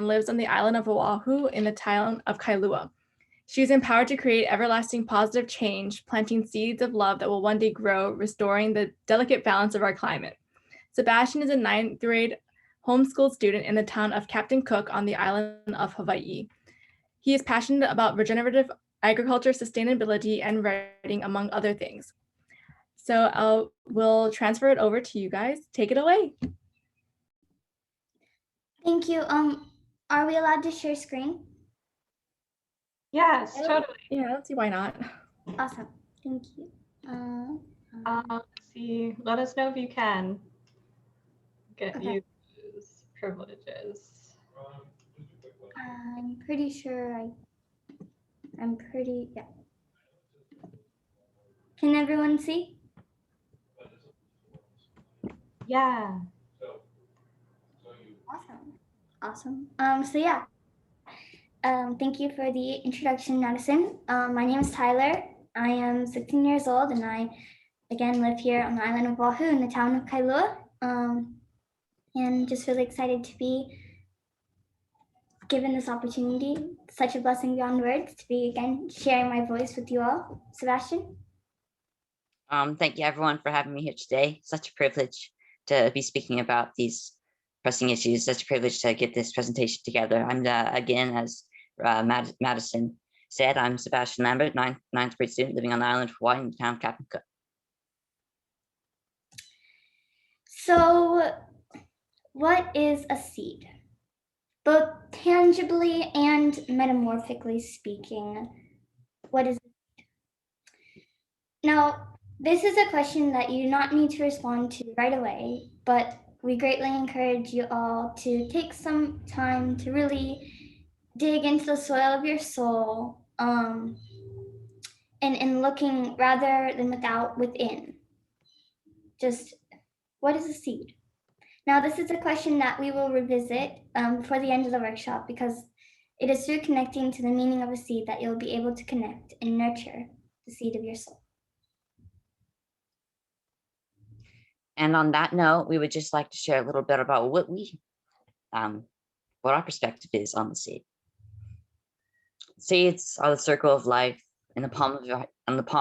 lives on the island of Oahu in the town of Kailua. She is empowered to create everlasting positive change, planting seeds of love that will one day grow, restoring the delicate balance of our climate. Sebastian is a 9th grade homeschooled student in the town of Captain Cook on the island of Hawai'i. He is passionate about regenerative agriculture, sustainability, and writing, among other things. So we'll transfer it over to you guys. Take it away. Thank you. Are we allowed to share screen? Yes, totally. Yeah, I don't see why not. Awesome. Thank you. Let's see. Let us know if you can get Okay. use privileges. I'm pretty sure yeah. Can everyone see? Yeah. Awesome. So yeah. Thank you for the introduction, Madison. My name is Tyler. I am 16 years old, and I, again, live here on the island of Oahu in the town of Kailua. And just really excited to be given this opportunity, such a blessing beyond words, to be, again, sharing my voice with you all. Sebastian? Thank you, everyone, for having me here today. Such a privilege to be speaking about these pressing issues. Such a privilege to get this presentation together. I'm, again, as Madison said, I'm Sabastian Lambert, ninth grade student living on the island of Hawaii in the town of Captain Cook. So, what is a seed? Both tangibly and metamorphically speaking, what is it? Now, this is a question that you do not need to respond to right away, but we greatly encourage you all to take some time to really dig into the soil of your soul, and looking rather than within. Just, what is a seed? Now, this is a question that we will revisit before the end of the workshop, because it is through connecting to the meaning of a seed that you'll be able to connect and nurture the seed of your soul. And on that note, we would just like to share a little bit about what our perspective is on the seed. Seeds are the circle of life in the palm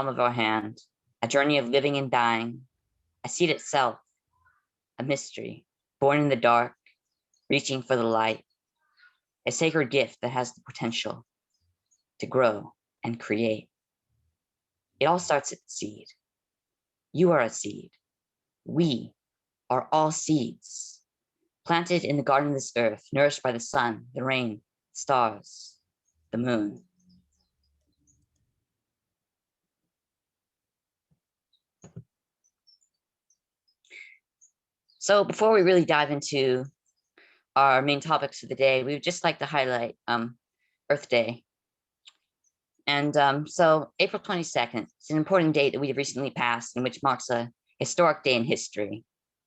of our hand, a journey of living and dying, a seed itself, a mystery, born in the dark, reaching for the light, a sacred gift that has the potential to grow and create. It all starts at the seed. You are a seed. We are all seeds, planted in the garden of this earth, nourished by the sun, the rain, stars, the moon. So before we really dive into our main topics for the day, we would just like to highlight Earth Day. And so April 22nd is an important date that we have recently passed, and which marks a historic day in history,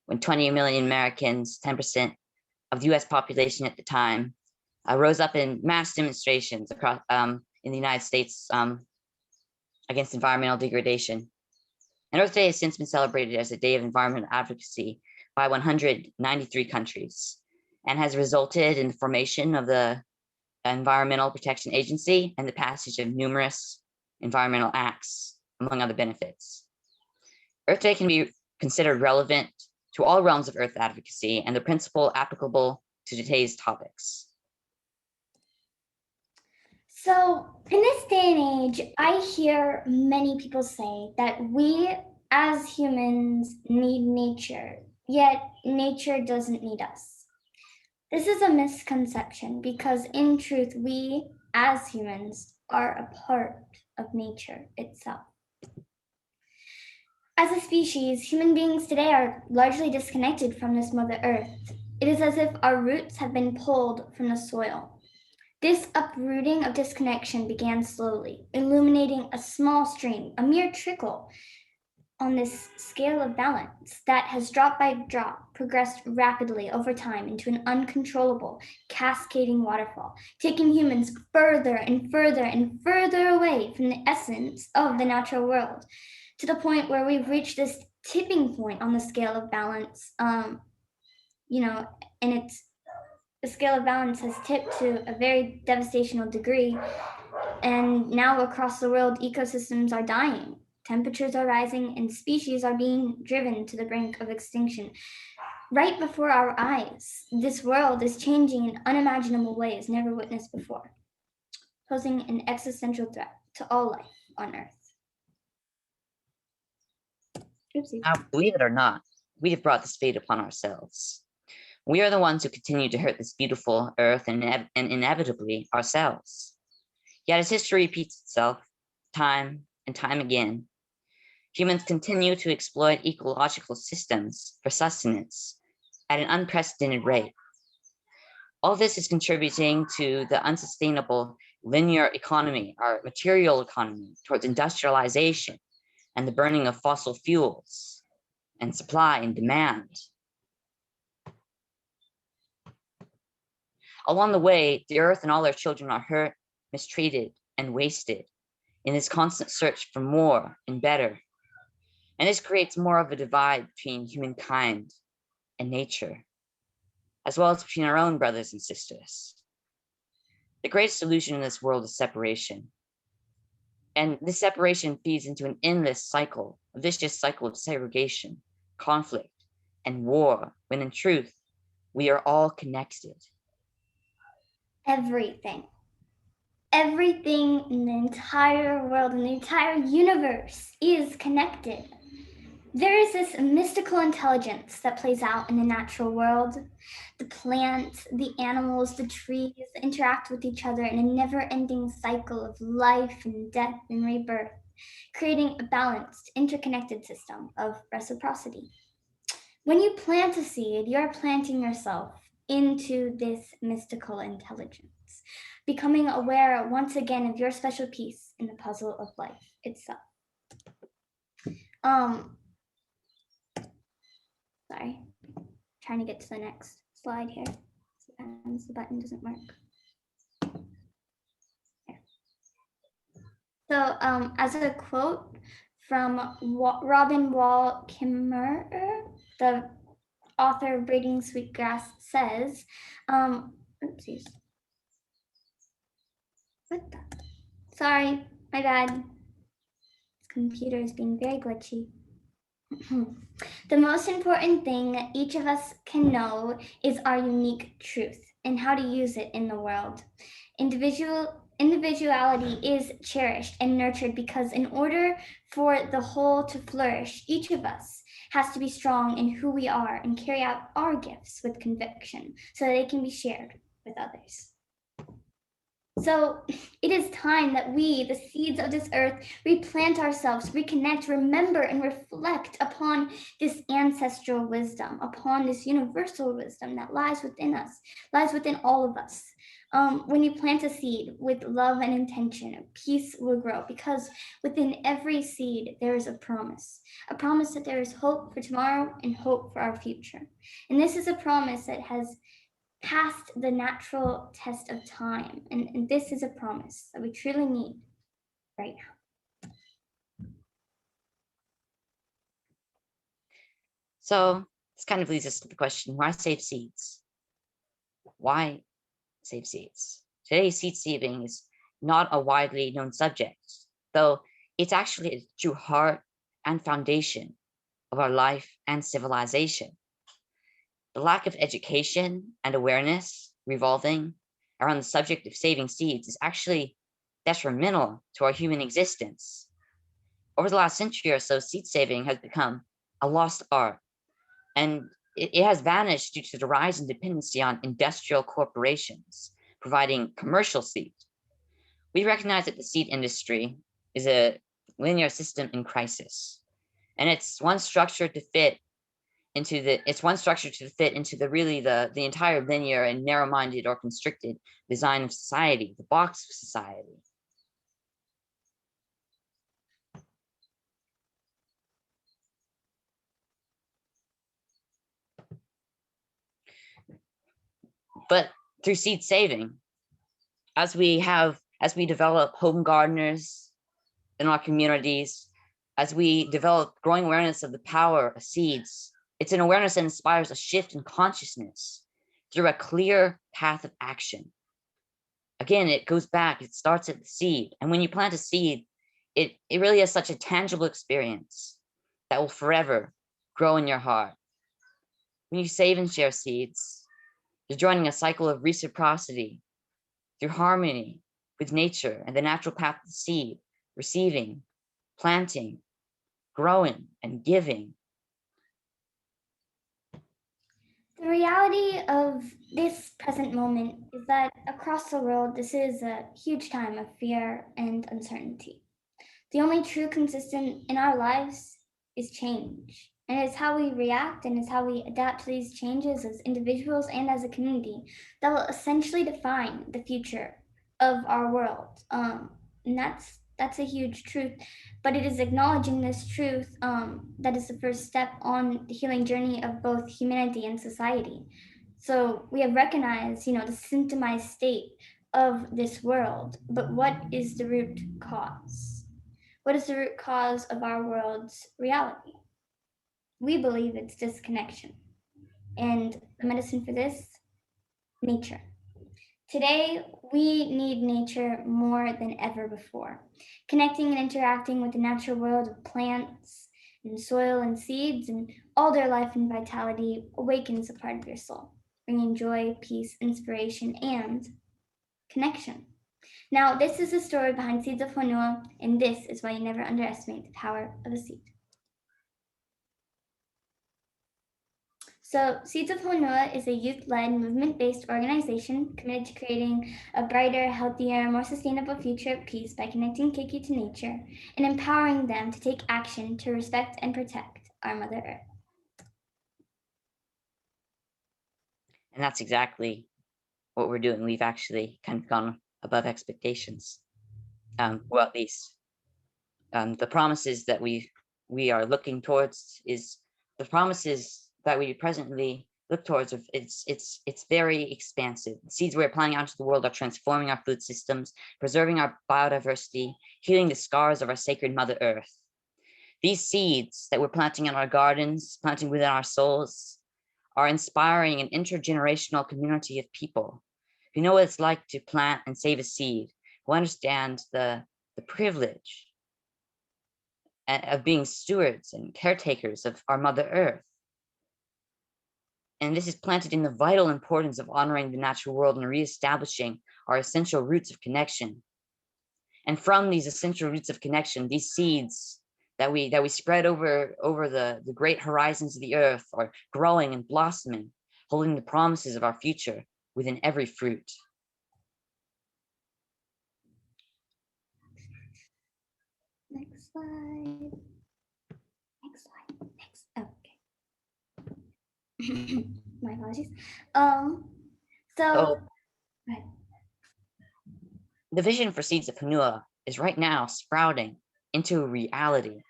when 20 million Americans, 10% of the US population at the time, rose up in mass demonstrations across in the United States against environmental degradation. And Earth Day has since been celebrated as a day of environmental advocacy by 193 countries, and has resulted in the formation of the Environmental Protection Agency and the passage of numerous environmental acts, among other benefits. Earth Day can be considered relevant to all realms of Earth advocacy and the principle applicable to today's topics. So in this day and age, I hear many people say that we as humans need nature, yet nature doesn't need us. This is a misconception, because in truth, we as humans are a part of nature itself. As a species, human beings today are largely disconnected from this Mother Earth. It is as if our roots have been pulled from the soil. This uprooting of disconnection began slowly, illuminating a small stream, a mere trickle on this scale of balance that has drop by drop progressed rapidly over time into an uncontrollable, cascading waterfall, taking humans further and further and further away from the essence of the natural world, to the point where we've reached this tipping point on the scale of balance, and the scale of balance has tipped to a very devastational degree. And now across the world, ecosystems are dying, temperatures are rising, and species are being driven to the brink of extinction. Right before our eyes, this world is changing in unimaginable ways never witnessed before, posing an existential threat to all life on Earth. Oopsie. Now, believe it or not, we have brought this fate upon ourselves. We are the ones who continue to hurt this beautiful earth and inevitably ourselves. Yet as history repeats itself time and time again, humans continue to exploit ecological systems for sustenance at an unprecedented rate. All this is contributing to the unsustainable linear economy, our material economy, towards industrialization and the burning of fossil fuels and supply and demand. Along the way, the earth and all our children are hurt, mistreated, and wasted in this constant search for more and better. And this creates more of a divide between humankind and nature, as well as between our own brothers and sisters. The greatest illusion in this world is separation. And this separation feeds into an endless cycle, a vicious cycle of segregation, conflict, and war, when in truth, we are all connected. Everything in the entire world, in the entire universe is connected. There is this mystical intelligence that plays out in the natural world. The plants, the animals, the trees interact with each other in a never-ending cycle of life and death and rebirth, creating a balanced, interconnected system of reciprocity. When you plant a seed, you're planting yourself into this mystical intelligence, becoming aware once again of your special piece in the puzzle of life itself. Sorry, trying to get to the next slide here. Sometimes the button doesn't work. There. So as a quote from Robin Wall Kimmerer, the author of Braiding Sweetgrass, says, oopsies. What the? Sorry, my bad. This computer is being very glitchy. The most important thing each of us can know is our unique truth and how to use it in the world. Individuality is cherished and nurtured because in order for the whole to flourish, each of us has to be strong in who we are and carry out our gifts with conviction so that they can be shared with others. So it is time that we, the seeds of this earth, replant ourselves, reconnect, remember, and reflect upon this ancestral wisdom, upon this universal wisdom that lies within us, lies within all of us. When you plant a seed with love and intention, peace will grow, because within every seed, there is a promise that there is hope for tomorrow and hope for our future. And this is a promise that has passed the natural test of time. And this is a promise that we truly need right now. So this kind of leads us to the question, why save seeds? Why save seeds? Today, seed saving is not a widely known subject, though it's actually a true heart and foundation of our life and civilization. The lack of education and awareness revolving around the subject of saving seeds is actually detrimental to our human existence. Over the last century or so, seed saving has become a lost art, and it has vanished due to the rise in dependency on industrial corporations providing commercial seed. We recognize that the seed industry is a linear system in crisis, and it's one structure to fit into the entire linear and narrow-minded or constricted design of society, the box of society. But through seed saving, as we develop home gardeners in our communities, as we develop growing awareness of the power of seeds, it's an awareness that inspires a shift in consciousness through a clear path of action. Again, it goes back, it starts at the seed. And when you plant a seed, it really is such a tangible experience that will forever grow in your heart. When you save and share seeds, you're joining a cycle of reciprocity through harmony with nature and the natural path of the seed, receiving, planting, growing, and giving. The reality of this present moment is that across the world, this is a huge time of fear and uncertainty. The only true consistent in our lives is change. And it's how we react and it's how we adapt to these changes as individuals and as a community that will essentially define the future of our world. And that's a huge truth. But it is acknowledging this truth that is the first step on the healing journey of both humanity and society. So we have recognized, the symptomized state of this world, but what is the root cause? What is the root cause of our world's reality? We believe it's disconnection. And the medicine for this, nature. Today, we need nature more than ever before. Connecting and interacting with the natural world of plants and soil and seeds and all their life and vitality awakens a part of your soul, bringing joy, peace, inspiration, and connection. Now, this is the story behind Seeds of Honua, and this is why you never underestimate the power of a seed. So, Seeds of Honua is a youth-led, movement-based organization committed to creating a brighter, healthier, more sustainable future of peace by connecting Keiki to nature and empowering them to take action to respect and protect our Mother Earth. And that's exactly what we're doing. We've actually kind of gone above expectations. Well, at least the promises that we are looking towards is the promises that we presently look towards. It's very expansive. The seeds we're planting out into the world are transforming our food systems, preserving our biodiversity, healing the scars of our sacred Mother Earth. These seeds that we're planting in our gardens, planting within our souls, are inspiring an intergenerational community of people who know what it's like to plant and save a seed, who understand the privilege of being stewards and caretakers of our Mother Earth. And this is planted in the vital importance of honoring the natural world and reestablishing our essential roots of connection. And from these essential roots of connection, these seeds that we spread over the great horizons of the earth are growing and blossoming, holding the promises of our future within every fruit. Next slide. Next slide. Next. Okay. My apologies. So the vision for Seeds of Honua is right now sprouting into a reality,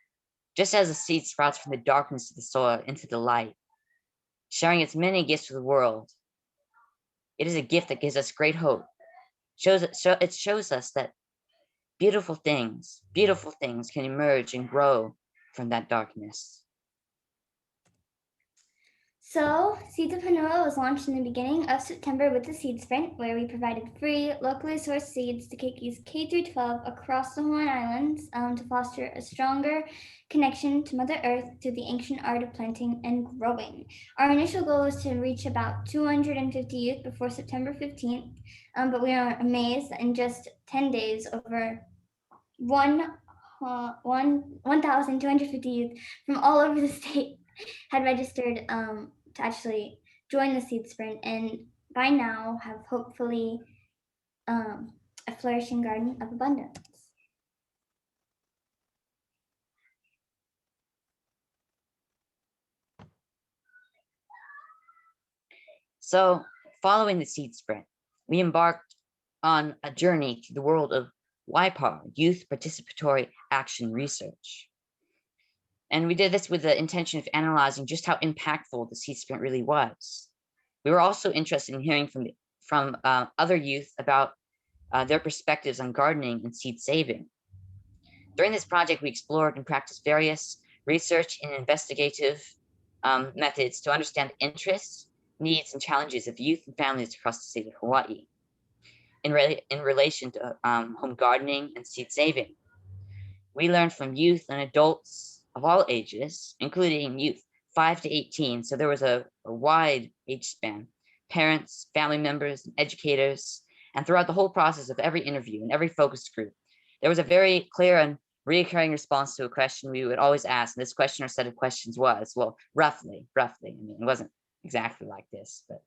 just as a seed sprouts from the darkness of the soil into the light, sharing its many gifts with the world. It is a gift that gives us great hope. It shows us that beautiful things can emerge and grow from that darkness. So, Seeds of Honua was launched in the beginning of September with the Seed Sprint, where we provided free, locally sourced seeds to Keiki's K-12 across the Hawaiian Islands to foster a stronger connection to Mother Earth through the ancient art of planting and growing. Our initial goal was to reach about 250 youth before September 15th, but we are amazed that in just 10 days, over 1,250 youth from all over the state had registered to actually join the Seed Sprint, and by now have hopefully a flourishing garden of abundance. So, following the Seed Sprint, we embarked on a journey to the world of YPAR, Youth Participatory Action Research. And we did this with the intention of analyzing just how impactful the Seed Sprint really was. We were also interested in hearing from other youth about their perspectives on gardening and seed saving. During this project, we explored and practiced various research and investigative methods to understand interests needs and challenges of youth and families across the state of Hawaii in relation to home gardening and seed saving. We learned from youth and adults of all ages, including youth 5 to 18. So there was a wide age span, parents, family members, and educators. And throughout the whole process of every interview and every focus group, there was a very clear and reoccurring response to a question we would always ask. And this question or set of questions was, well, roughly. I mean, it wasn't exactly like this, but.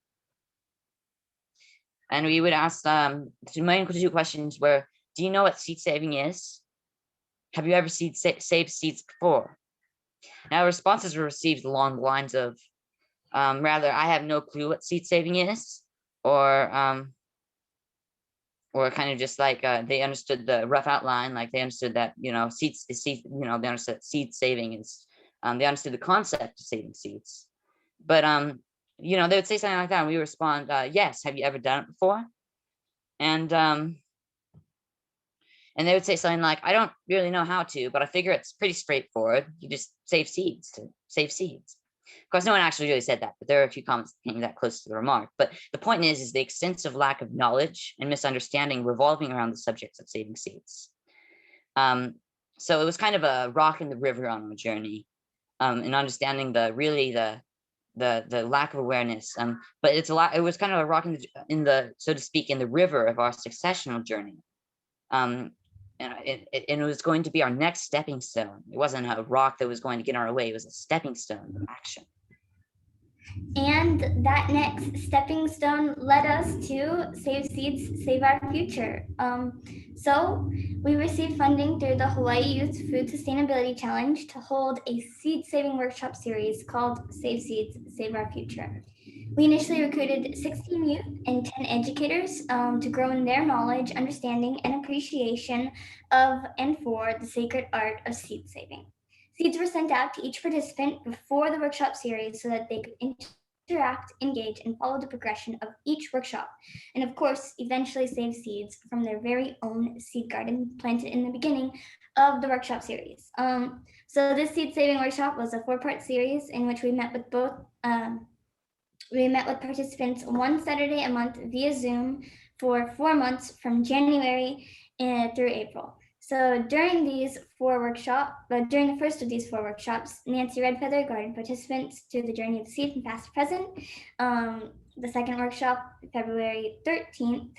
And we would ask the main two questions were, do you know what seed saving is? Have you ever saved seeds before? Now, responses were received along the lines of, rather, I have no clue what seed saving is, or kind of just like they understood the rough outline, like they understood that, they understood seed saving is, they understood the concept of saving seeds. But, they would say something like that, and we respond, yes, have you ever done it before? And they would say something like, I don't really know how to, but I figure it's pretty straightforward. You just save seeds to save seeds. Of course, no one actually really said that, but there are a few comments that came that close to the remark. But the point is the extensive lack of knowledge and misunderstanding revolving around the subjects of saving seeds. So it was kind of a rock in the river on our journey, in understanding the lack of awareness. But it was kind of a rock in the so to speak, in the river of our successional journey. And it was going to be our next stepping stone. It wasn't a rock that was going to get in our way. It was a stepping stone of action. And that next stepping stone led us to Save Seeds, Save Our Future. So we received funding through the Hawaii Youth Food Sustainability Challenge to hold a seed saving workshop series called Save Seeds, Save Our Future. We initially recruited 16 youth and 10 educators to grow in their knowledge, understanding, and appreciation of and for the sacred art of seed saving. Seeds were sent out to each participant before the workshop series so that they could interact, engage, and follow the progression of each workshop, and of course, eventually save seeds from their very own seed garden planted in the beginning of the workshop series. So this seed saving workshop was a 4-part series in which we met with participants one Saturday a month via Zoom for 4 months from January through April. So during the first of these 4 workshops, Nancy Redfeather guided participants through the journey of the seed from past to present. The second workshop, February 13th,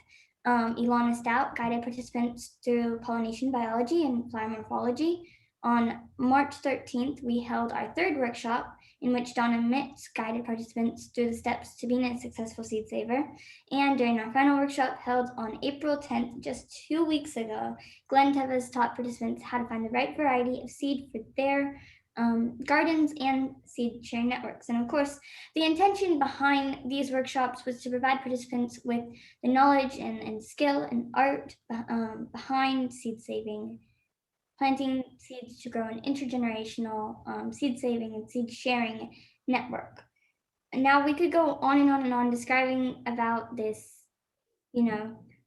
Ilana Stout guided participants through pollination biology and flower morphology. On March 13th, we held our 3rd workshop, in which Donna Mitz guided participants through the steps to being a successful seed saver. And during our final workshop held on April 10th, just 2 weeks ago, Glenn Tevez taught participants how to find the right variety of seed for their gardens and seed sharing networks. And of course, the intention behind these workshops was to provide participants with the knowledge and skill and art behind seed saving, planting seeds to grow an intergenerational seed saving and seed sharing network. And now we could go on and on and on describing about this,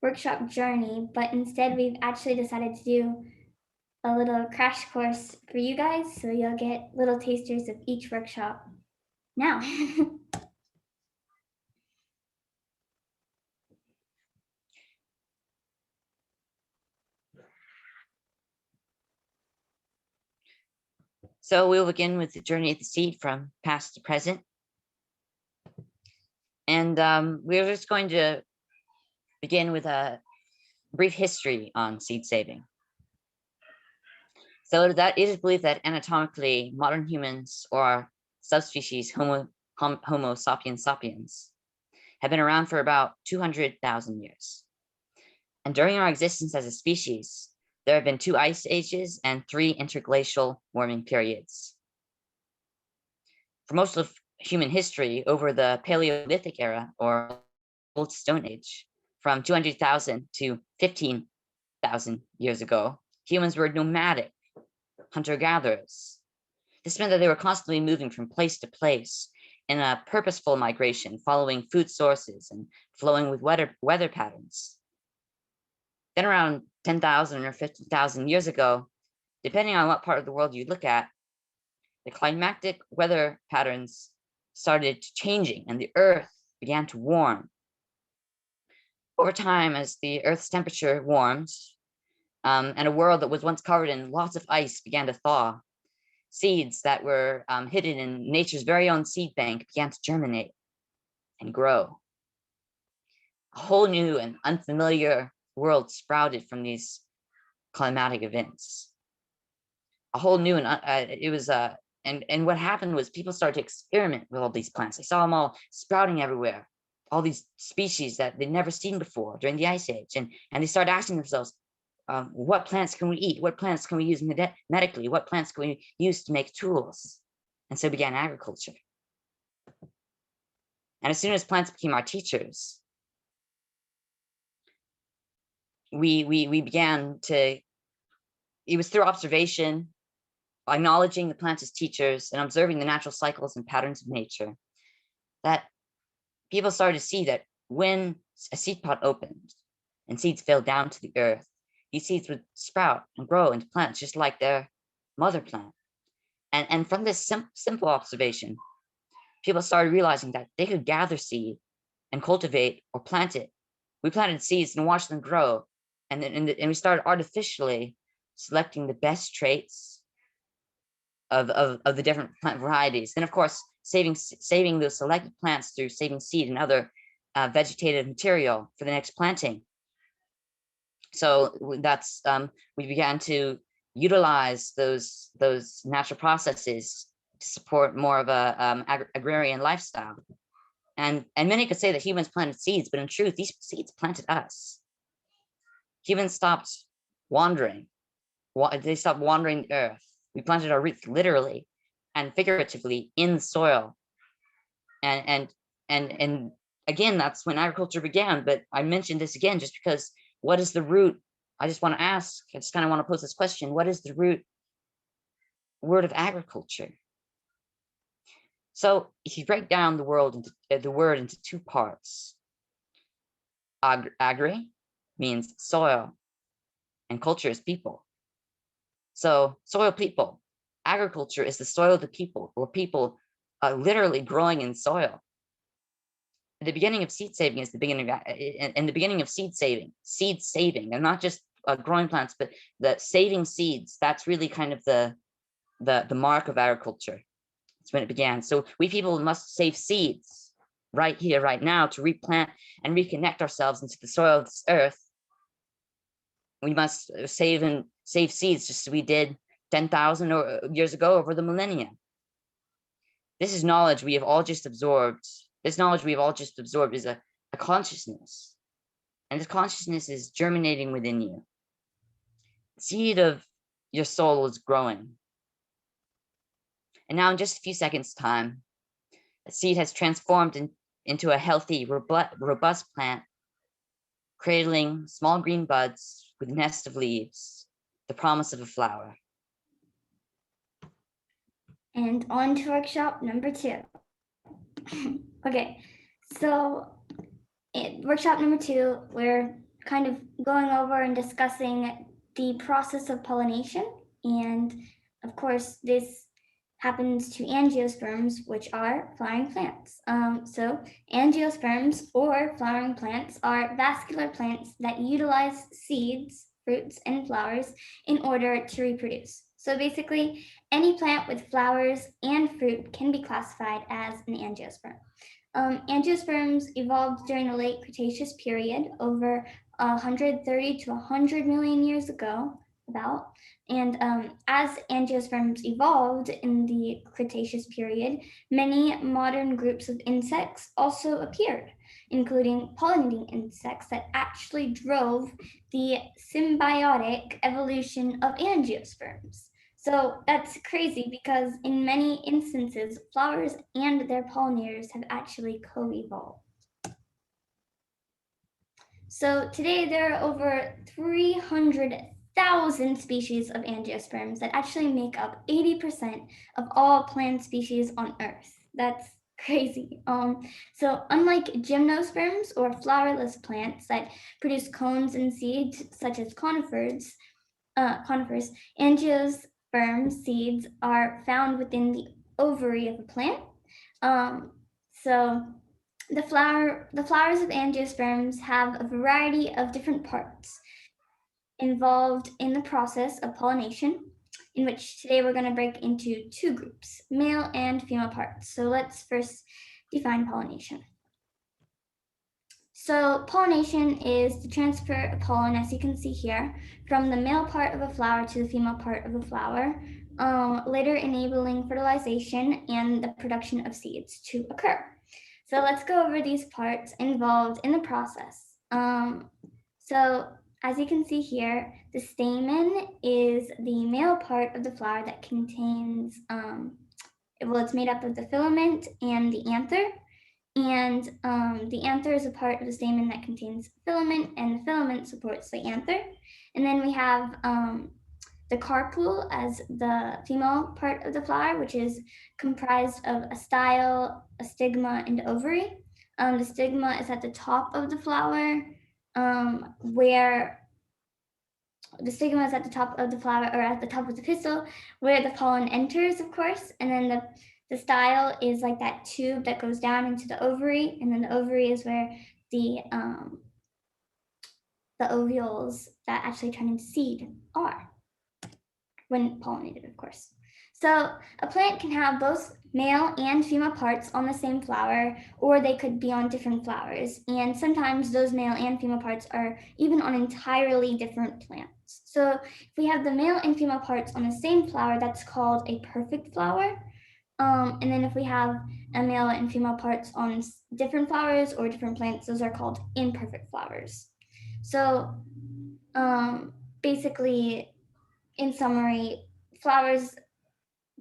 workshop journey, but instead we've actually decided to do a little crash course for you guys, so you'll get little tasters of each workshop now. So we'll begin with the journey of the seed from past to present. And we're just going to begin with a brief history on seed saving. So that it is believed that anatomically modern humans, or subspecies Homo sapiens sapiens, have been around for about 200,000 years. And during our existence as a species, there have been 2 ice ages and 3 interglacial warming periods. For most of human history, over the Paleolithic era, or Old Stone Age, from 200,000 to 15,000 years ago, humans were nomadic hunter-gatherers. This meant that they were constantly moving from place to place in a purposeful migration, following food sources and flowing with weather patterns. Then around 10,000 or 15,000 years ago, depending on what part of the world you look at, the climatic weather patterns started changing and the earth began to warm. Over time, as the earth's temperature warmed, and a world that was once covered in lots of ice began to thaw, seeds that were hidden in nature's very own seed bank began to germinate and grow. A whole new and unfamiliar world sprouted from these climatic events. A whole new and what happened was people started to experiment with all these plants. They saw them all sprouting everywhere, all these species that they'd never seen before during the Ice Age. And they started asking themselves, what plants can we eat? What plants can we use medically? What plants can we use to make tools? And so began agriculture. And as soon as plants became our teachers, we began to, it was through observation, acknowledging the plants as teachers and observing the natural cycles and patterns of nature, that people started to see that when a seed pod opened and seeds fell down to the earth, these seeds would sprout and grow into plants just like their mother plant. And from this simple observation, people started realizing that they could gather seed and cultivate or plant it. We planted seeds and watched them grow. And we started artificially selecting the best traits of the different plant varieties. Then, of course, saving those selected plants through saving seed and other vegetative material for the next planting. So that's we began to utilize those natural processes to support more of a agrarian lifestyle. And many could say that humans planted seeds, but in truth, these seeds planted us. Humans stopped wandering. They stopped wandering the earth. We planted our roots literally and figuratively in the soil. And again, that's when agriculture began. But I mentioned this again just because, what is the root? I just want to ask, I just kind of want to pose this question. What is the root word of agriculture? So if you break down the word into two parts, agri means soil and culture is people. So soil people, agriculture is the soil of the people, or people literally growing in soil. The beginning of seed saving is the beginning of seed saving, and not just growing plants, but the saving seeds. That's really kind of the mark of agriculture. That's when it began. So we people must save seeds right here, right now, to replant and reconnect ourselves into the soil of this earth. We must save seeds just as we did 10,000 years ago over the millennia. This is knowledge we have all just absorbed. This knowledge we have all just absorbed is a consciousness. And this consciousness is germinating within you. The seed of your soul is growing. And now in just a few seconds' time, the seed has transformed into a healthy, robust plant, cradling small green buds with a nest of leaves, the promise of a flower. And on to workshop number 2. Okay, so workshop number 2, we're kind of going over and discussing the process of pollination. And of course, this happens to angiosperms, which are flowering plants. So angiosperms, or flowering plants, are vascular plants that utilize seeds, fruits, and flowers in order to reproduce. So basically, any plant with flowers and fruit can be classified as an angiosperm. Angiosperms evolved during the late Cretaceous period, over 130 to 100 million years ago, about. And as angiosperms evolved in the Cretaceous period, many modern groups of insects also appeared, including pollinating insects that actually drove the symbiotic evolution of angiosperms. So that's crazy because in many instances, flowers and their pollinators have actually co-evolved. So today there are over 300,000 species of angiosperms that actually make up 80% of all plant species on Earth. That's crazy. So unlike gymnosperms or flowerless plants that produce cones and seeds, such as conifers, angiosperm seeds are found within the ovary of a plant. So the flowers of angiosperms have a variety of different parts involved in the process of pollination, in which today we're going to break into two groups, male and female parts. So let's first define pollination. So pollination is the transfer of pollen, as you can see here, from the male part of a flower to the female part of a flower, later enabling fertilization and the production of seeds to occur. So let's go over these parts involved in the process. So as you can see here, the stamen is the male part of the flower that contains, it's made up of the filament and the anther. And the anther is a part of the stamen that contains filament, and the filament supports the anther. And then we have the carpel as the female part of the flower, which is comprised of a style, a stigma, and ovary. The stigma is at the top of the flower, where the stigma is at the top of the flower, or at the top of the pistil, where the pollen enters, of course. And then the style is like that tube that goes down into the ovary, and then the ovary is where the ovules that actually turn into seed are, when pollinated, of course. So a plant can have both male and female parts on the same flower, or they could be on different flowers. And sometimes those male and female parts are even on entirely different plants. So if we have the male and female parts on the same flower, that's called a perfect flower. And then if we have a male and female parts on different flowers or different plants, those are called imperfect flowers. So basically, in summary, flowers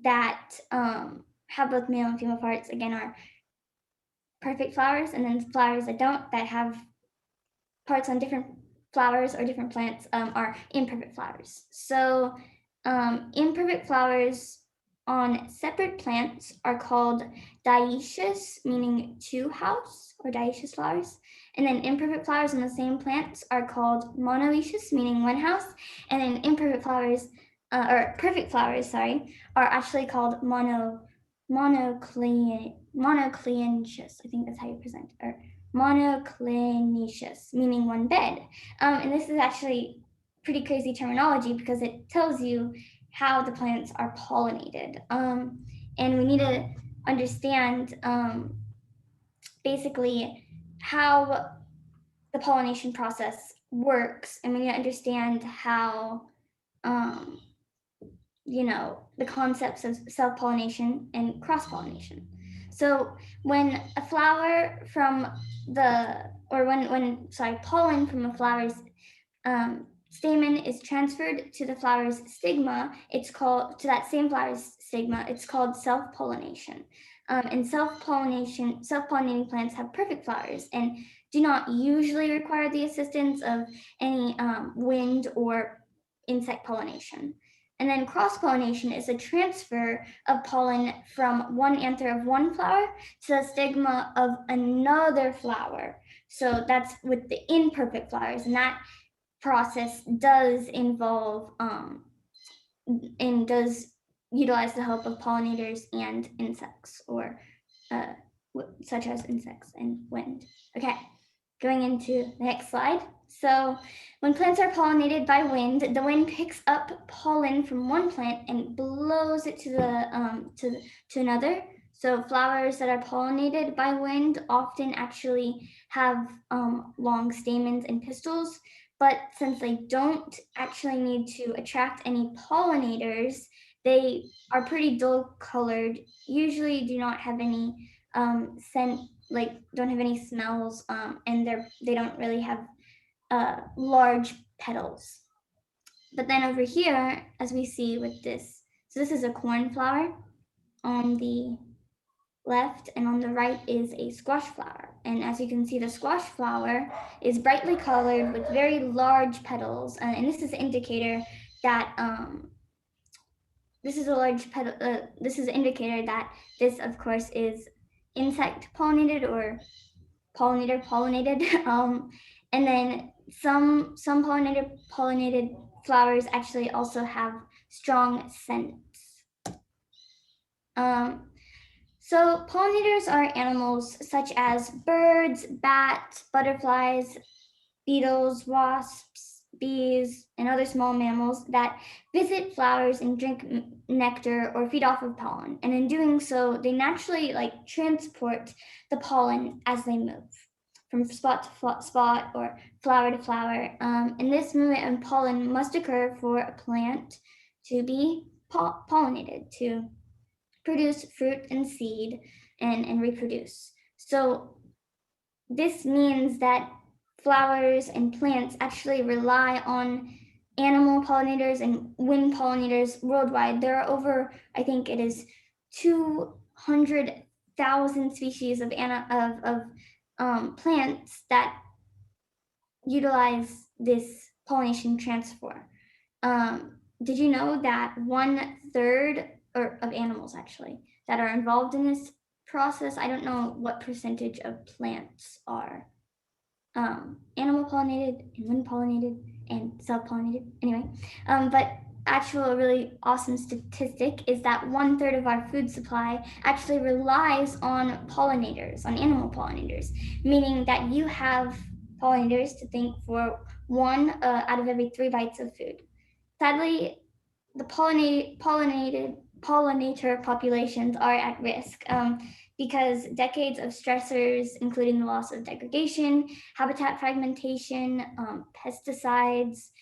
that have both male and female parts, again, are perfect flowers, and then flowers that don't, that have parts on different flowers or different plants, are imperfect flowers. So imperfect flowers on separate plants are called dioecious, meaning two house, or dioecious flowers. And then imperfect flowers on the same plants are called monoecious, meaning one house. And then imperfect flowers, or perfect flowers, sorry, are actually called monocliniaceous. I think that's how you present, or monocliniaceous, meaning one bed. And this is actually pretty crazy terminology because it tells you how the plants are pollinated. And we need to understand basically how the pollination process works, and we need to understand how the concepts of self-pollination and cross-pollination. So when a flower from pollen from a flower's stamen is transferred to the flower's stigma, it's called self-pollination. And self-pollinating plants have perfect flowers and do not usually require the assistance of any wind or insect pollination. And then cross-pollination is a transfer of pollen from one anther of one flower to the stigma of another flower. So that's with the imperfect flowers, and that process does involve and does utilize the help of pollinators and insects, or such as insects and wind. Okay, going into the next slide. So when plants are pollinated by wind, the wind picks up pollen from one plant and blows it to another. So flowers that are pollinated by wind often actually have long stamens and pistils, but since they don't actually need to attract any pollinators, they are pretty dull colored, usually do not have any scent, like don't have any smells, and they don't really have large petals. But then over here, as we see with this, so this is a cornflower on the left, and on the right is a squash flower. And as you can see, the squash flower is brightly colored with very large petals, and this is an indicator that this is an indicator that this, of course, is insect pollinated or pollinator pollinated. And then some pollinated flowers actually also have strong scents. So pollinators are animals such as birds, bats, butterflies, beetles, wasps, bees, and other small mammals that visit flowers and drink nectar or feed off of pollen. And in doing so, they naturally transport the pollen as they move from spot to spot or flower to flower. And this movement of pollen must occur for a plant to be pollinated, to produce fruit and seed and reproduce. So this means that flowers and plants actually rely on animal pollinators and wind pollinators worldwide. There are over, I think it is 200,000 species of plants that utilize this pollination transfer. Did you know that 1/3 of animals actually that are involved in this process? I don't know what percentage of plants are animal pollinated and wind pollinated and self-pollinated anyway, but actual really awesome statistic is that 1/3 of our food supply actually relies on pollinators, on animal pollinators, meaning that you have pollinators to thank for one out of every 3 bites of food. Sadly, the pollinator populations are at risk because decades of stressors, including the loss of degradation, habitat fragmentation, pesticides,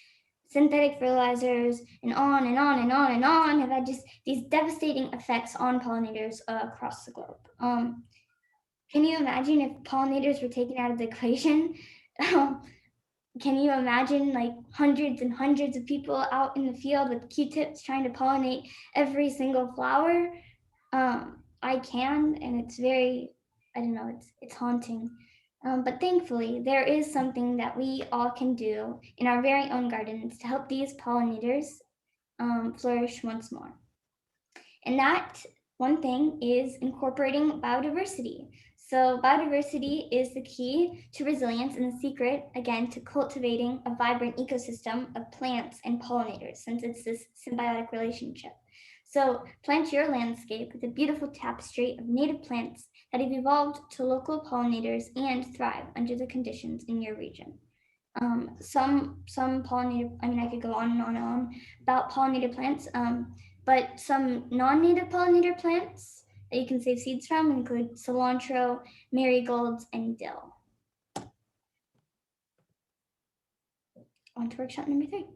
synthetic fertilizers, and on and on and on and on, have had just these devastating effects on pollinators across the globe. Can you imagine if pollinators were taken out of the equation? Can you imagine hundreds and hundreds of people out in the field with Q-tips trying to pollinate every single flower? I can, and it's very, I don't know, it's haunting. But thankfully, there is something that we all can do in our very own gardens to help these pollinators flourish once more. And that one thing is incorporating biodiversity. So biodiversity is the key to resilience and the secret, again, to cultivating a vibrant ecosystem of plants and pollinators, since it's this symbiotic relationship. So plant your landscape with a beautiful tapestry of native plants that have evolved to local pollinators and thrive under the conditions in your region. Some pollinator, I could go on and on and on about pollinated plants, but some non-native pollinator plants that you can save seeds from include cilantro, marigolds, and dill. On to workshop number 3.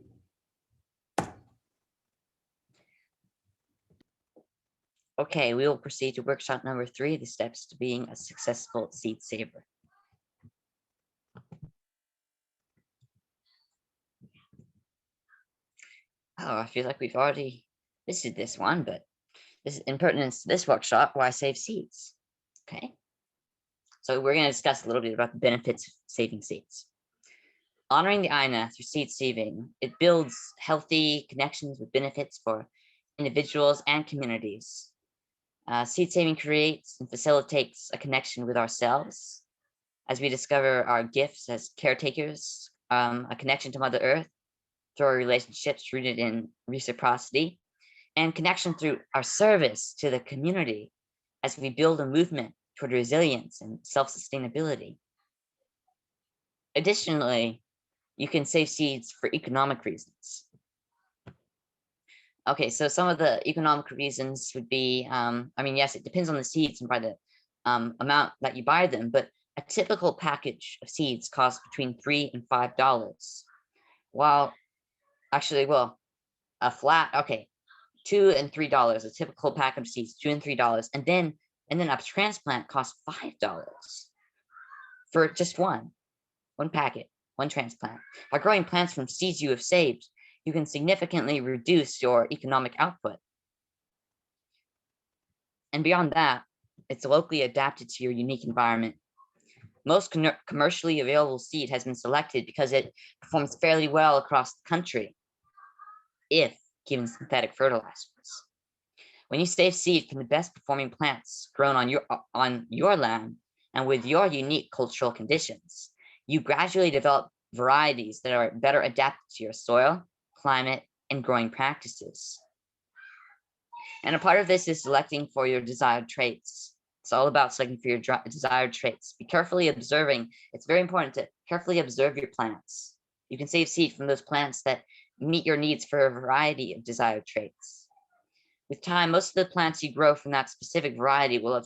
Okay, we will proceed to workshop number 3, the steps to being a successful seed saver. Oh, I feel like we've already visited this one, but this is in pertinence to this workshop, why save seeds. Okay, so we're going to discuss a little bit about the benefits of saving seeds. Honoring the Aina through seed saving, it builds healthy connections with benefits for individuals and communities. Seed saving creates and facilitates a connection with ourselves as we discover our gifts as caretakers, a connection to Mother Earth through our relationships rooted in reciprocity, and connection through our service to the community as we build a movement toward resilience and self-sustainability. Additionally, you can save seeds for economic reasons. Okay, so some of the economic reasons would be, yes, it depends on the seeds and by the amount that you buy them, but a typical package of seeds costs between $3 and $5. While actually, well, a flat, okay, $2 and $3, a typical package of seeds, $2 and $3, and then a transplant costs $5 for just one packet, one transplant. By growing plants from seeds you have saved, you can significantly reduce your economic output. And beyond that, it's locally adapted to your unique environment. Most commercially available seed has been selected because it performs fairly well across the country if given synthetic fertilizers. When you save seed from the best performing plants grown on your land and with your unique cultural conditions, you gradually develop varieties that are better adapted to your soil, climate, and growing practices. And a part of this is selecting for your desired traits. It's all about selecting for your desired traits. Be carefully observing. It's very important to carefully observe your plants. You can save seed from those plants that meet your needs for a variety of desired traits. With time, most of the plants you grow from that specific variety will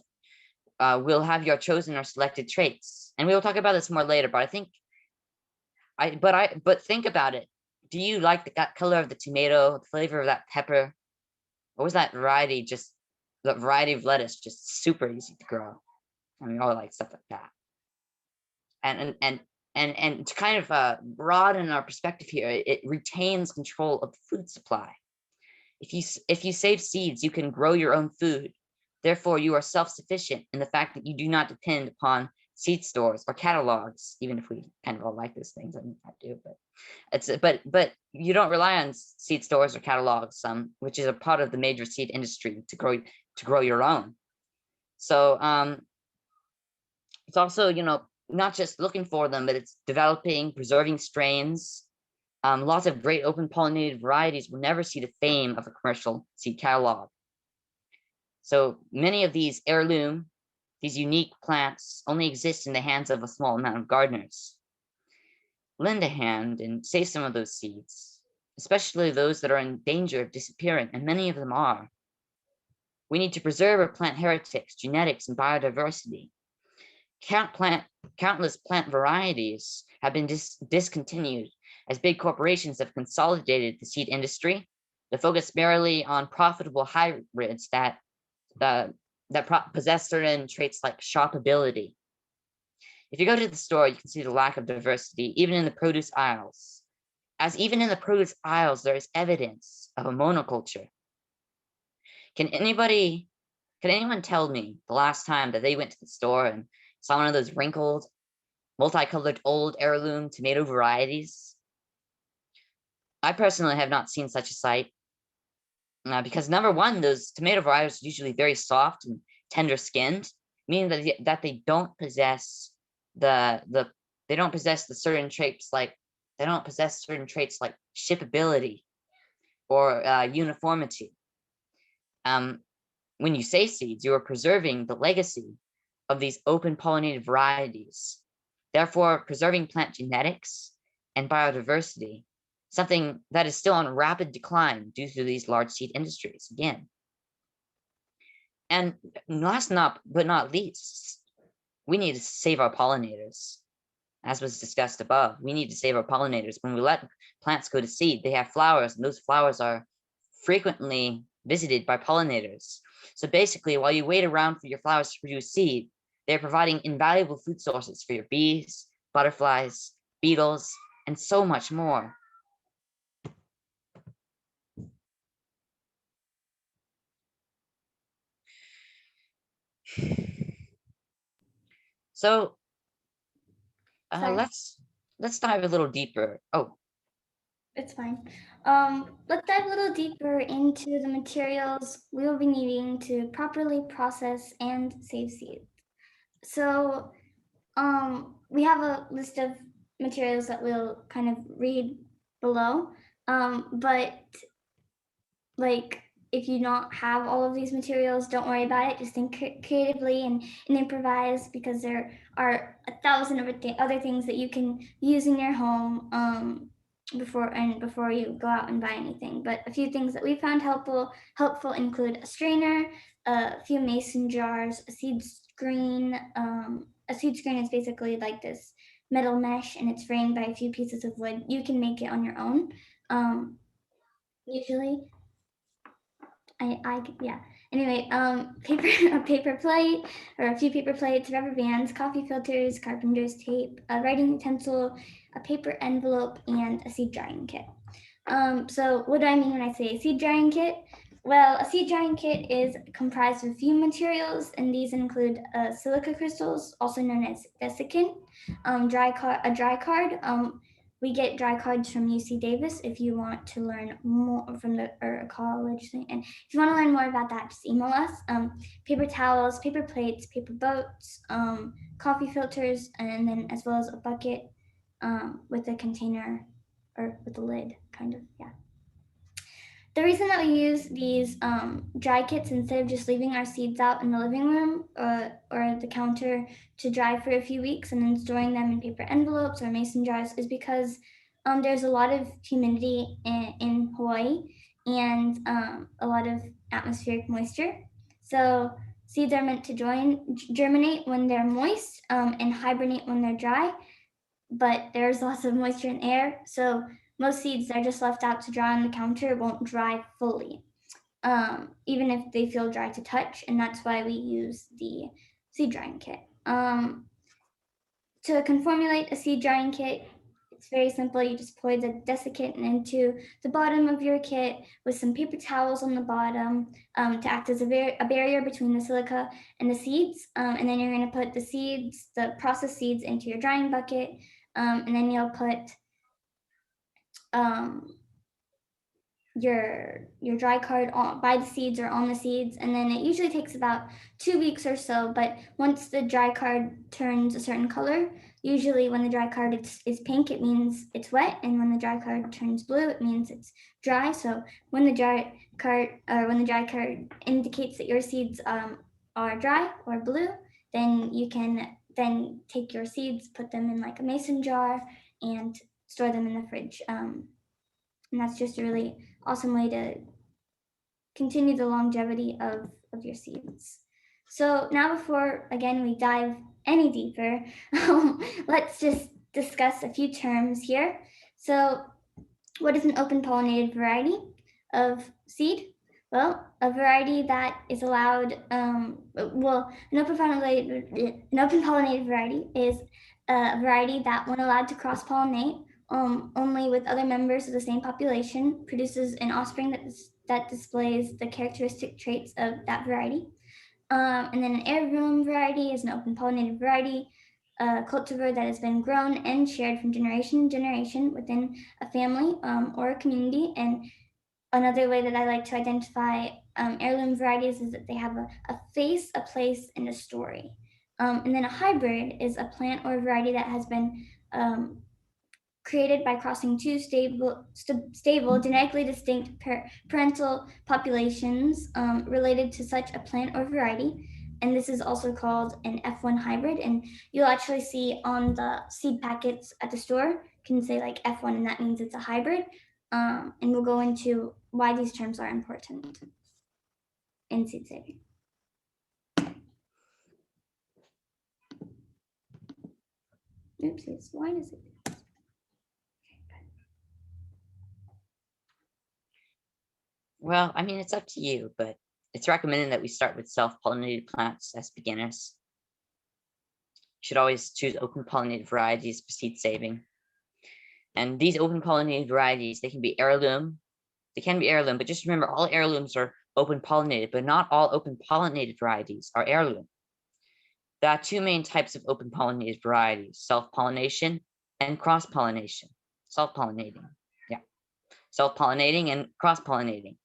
have your chosen or selected traits. And we will talk about this more later, but but think about it. Do you like that color of the tomato, the flavor of that pepper? Or was that variety just the variety of lettuce just super easy to grow? I mean, all like stuff like that. And to kind of broaden our perspective here, it retains control of the food supply. If you save seeds, you can grow your own food. Therefore, you are self-sufficient in the fact that you do not depend upon seed stores or catalogs, even if we kind of all like those things. I mean, I do, but you don't rely on seed stores or catalogs, which is a part of the major seed industry to grow your own. So it's also, not just looking for them, but it's developing, preserving strains. Lots of great open pollinated varieties will never see the fame of a commercial seed catalog. So many of these heirloom, these unique plants only exist in the hands of a small amount of gardeners. Lend a hand and save some of those seeds, especially those that are in danger of disappearing, and many of them are. We need to preserve our plant heretics, genetics, and biodiversity. Countless plant varieties have been discontinued as big corporations have consolidated the seed industry to focus merely on profitable hybrids that possess certain traits like shopability. If you go to the store, you can see the lack of diversity, even in the produce aisles. As even in the produce aisles, there is evidence of a monoculture. Can anyone tell me the last time that they went to the store and saw one of those wrinkled, multicolored old heirloom tomato varieties? I personally have not seen such a sight. Because number one, those tomato varieties are usually very soft and tender skinned, meaning that they don't possess the certain traits like shippability or uniformity. When you say seeds, you are preserving the legacy of these open pollinated varieties, therefore preserving plant genetics and biodiversity, something that is still on rapid decline due to these large seed industries again. And last but not least, we need to save our pollinators. As was discussed above, we need to save our pollinators. When we let plants go to seed, they have flowers, and those flowers are frequently visited by pollinators. So basically, while you wait around for your flowers to produce seed, they're providing invaluable food sources for your bees, butterflies, beetles, and so much more. So let's dive a little deeper. Oh, it's fine. Let's dive a little deeper into the materials we will be needing to properly process and save seeds. So we have a list of materials that we'll kind of read below, but like if you don't have all of these materials, don't worry about it. Just think creatively and improvise, because there are 1,000 other things that you can use in your home before you go out and buy anything. But a few things that we found helpful include a strainer, a few mason jars, a seed screen. A seed screen is basically like this metal mesh, and it's framed by a few pieces of wood. You can make it on your own. Usually. Anyway, a paper plate or a few paper plates, rubber bands, coffee filters, carpenter's tape, a writing utensil, a paper envelope, and a seed drying kit. So what do I mean when I say a seed drying kit? Well, a seed drying kit is comprised of a few materials, and these include silica crystals, also known as desiccant, a dry card. We get dry cards from UC Davis if you want to learn more from the college thing. And if you want to learn more about that, just email us. Paper towels, paper plates, paper boats, coffee filters, and then as well as a bucket with a container or with a lid, kind of, yeah. The reason that we use these dry kits instead of just leaving our seeds out in the living room or the counter to dry for a few weeks and then storing them in paper envelopes or mason jars is because there's a lot of humidity in Hawaii and a lot of atmospheric moisture. So seeds are meant to germinate when they're moist and hibernate when they're dry, but there's lots of moisture in air. So most seeds that are just left out to dry on the counter won't dry fully, even if they feel dry to touch, and that's why we use the seed drying kit. To formulate a seed drying kit, it's very simple. You just pour the desiccant into the bottom of your kit with some paper towels on the bottom to act as a barrier between the silica and the seeds. And then you're going to put the seeds, the processed seeds, into your drying bucket. And then you'll put your dry card by the seeds or on the seeds, and then it usually takes about 2 weeks or so. But once the dry card turns a certain color, usually when the dry card is pink, it means it's wet, and when the dry card turns blue, it means it's dry. So when the dry card indicates that your seeds are dry or blue, then you can then take your seeds, put them in like a mason jar, and store them in the fridge. And that's just a really awesome way to continue the longevity of your seeds. So now, before, again, we dive any deeper, let's just discuss a few terms here. So what is an open pollinated variety of seed? Well, a variety that is allowed, an open pollinated variety is a variety that, when allowed to cross-pollinate, only with other members of the same population, produces an offspring that displays the characteristic traits of that variety. And then an heirloom variety is an open pollinated variety, a cultivar that has been grown and shared from generation to generation within a family or a community. And another way that I like to identify heirloom varieties is that they have a face, a place, and a story. And then a hybrid is a plant or a variety that has been created by crossing two stable, genetically distinct parental populations related to such a plant or variety. And this is also called an F1 hybrid. And you'll actually see on the seed packets at the store, can say like F1, and that means it's a hybrid. And we'll go into why these terms are important in seed saving. Oopsies, why does it? Well, I mean, it's up to you, but it's recommended that we start with self-pollinated plants as beginners. You should always choose open pollinated varieties for seed saving. And these open pollinated varieties, they can be heirloom. They can be heirloom, but just remember, all heirlooms are open pollinated, but not all open pollinated varieties are heirloom. There are two main types of open pollinated varieties: self-pollination and cross-pollination. Self-pollinating, yeah. Self-pollinating and cross-pollinating.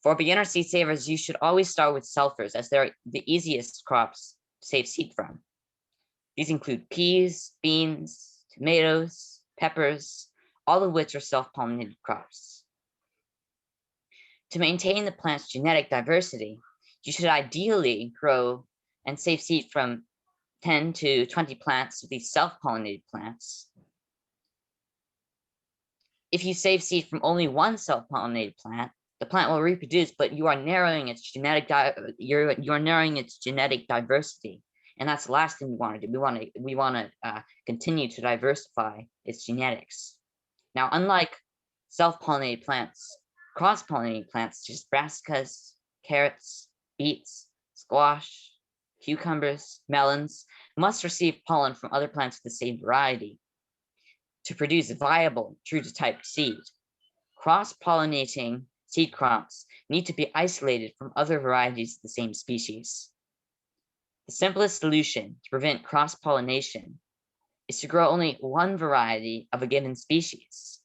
For beginner seed savers, you should always start with selfers, as they're the easiest crops to save seed from. These include peas, beans, tomatoes, peppers, all of which are self-pollinated crops. To maintain the plant's genetic diversity, you should ideally grow and save seed from 10 to 20 plants of these self-pollinated plants. If you save seed from only one self-pollinated plant, the plant will reproduce, but you are narrowing its genetic diversity, and that's the last thing we want to do. We want to continue to diversify its genetics. Now, unlike self-pollinated plants, cross-pollinated plants, such as brassicas, carrots, beets, squash, cucumbers, melons, must receive pollen from other plants of the same variety to produce viable, true-to-type seed. Cross-pollinating seed crops need to be isolated from other varieties of the same species. The simplest solution to prevent cross-pollination is to grow only one variety of a given species.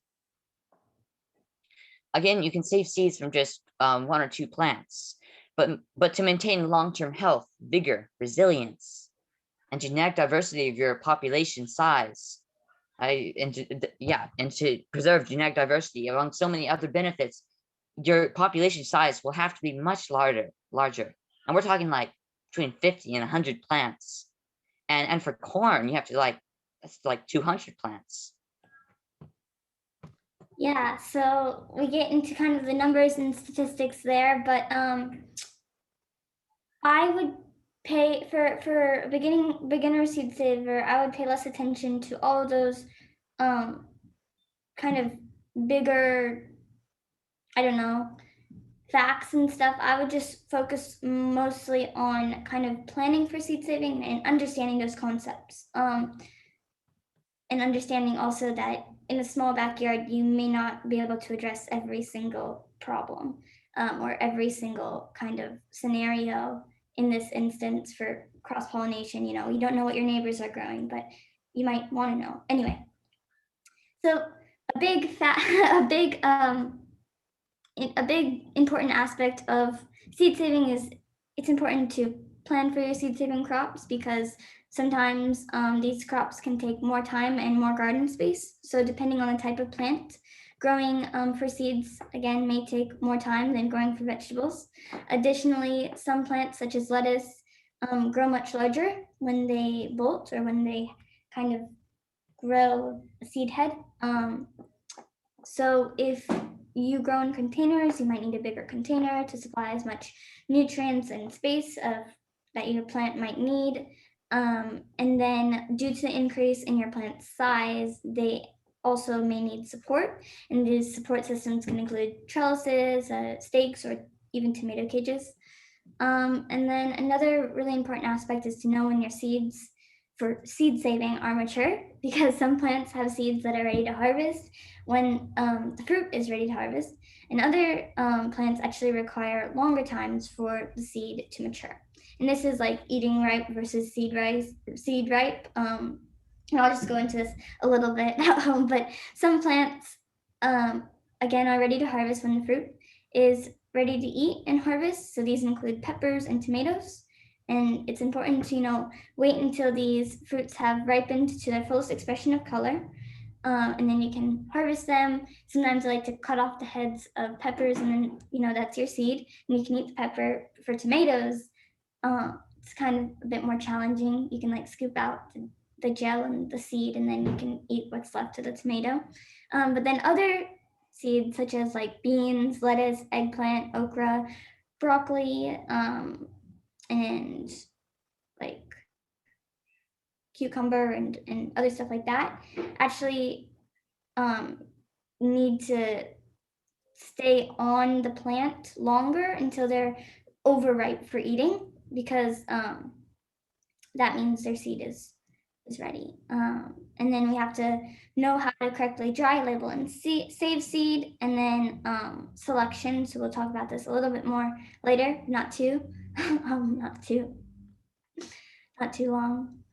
Again, you can save seeds from just 1 or 2 plants, but to maintain long-term health, vigor, resilience, and genetic diversity of your population size, and to preserve genetic diversity among so many other benefits, your population size will have to be much larger. And we're talking like between 50 and 100 plants. And for corn, you have to that's like 200 plants. Yeah, so we get into kind of the numbers and statistics there, but I would pay for a beginner seed saver, I would pay less attention to all of those kind of bigger, I don't know, facts and stuff. I would just focus mostly on kind of planning for seed saving and understanding those concepts. And understanding also that in a small backyard, you may not be able to address every single problem or every single kind of scenario. In this instance for cross-pollination, you know, you don't know what your neighbors are growing, but you might want to know. Anyway, so a big important aspect of seed saving is it's important to plan for your seed saving crops because sometimes these crops can take more time and more garden space. So depending on the type of plant, growing for seeds, again, may take more time than growing for vegetables. Additionally, some plants such as lettuce grow much larger when they bolt or when they kind of grow a seed head. So if you grow in containers, you might need a bigger container to supply as much nutrients and space that your plant might need. And then due to the increase in your plant's size, they also may need support. And these support systems can include trellises, stakes, or even tomato cages. And then another really important aspect is to know when your seeds for seed saving are mature, because some plants have seeds that are ready to harvest when the fruit is ready to harvest, and other plants actually require longer times for the seed to mature. And this is like eating ripe versus seed ripe. And I'll just go into this a little bit, but some plants, again, are ready to harvest when the fruit is ready to eat and harvest. So these include peppers and tomatoes. And it's important to, you know, wait until these fruits have ripened to their fullest expression of color. And then you can harvest them. Sometimes I like to cut off the heads of peppers and then, you know, that's your seed. And you can eat the pepper. For tomatoes, it's kind of a bit more challenging. You can like scoop out the gel and the seed, and then you can eat what's left of the tomato. But then other seeds such as like beans, lettuce, eggplant, okra, broccoli, and like cucumber and other stuff like that actually need to stay on the plant longer until they're overripe for eating, because that means their seed is ready. And then we have to know how to correctly dry, label, and save seed, and then selection. So we'll talk about this a little bit more later, not too long.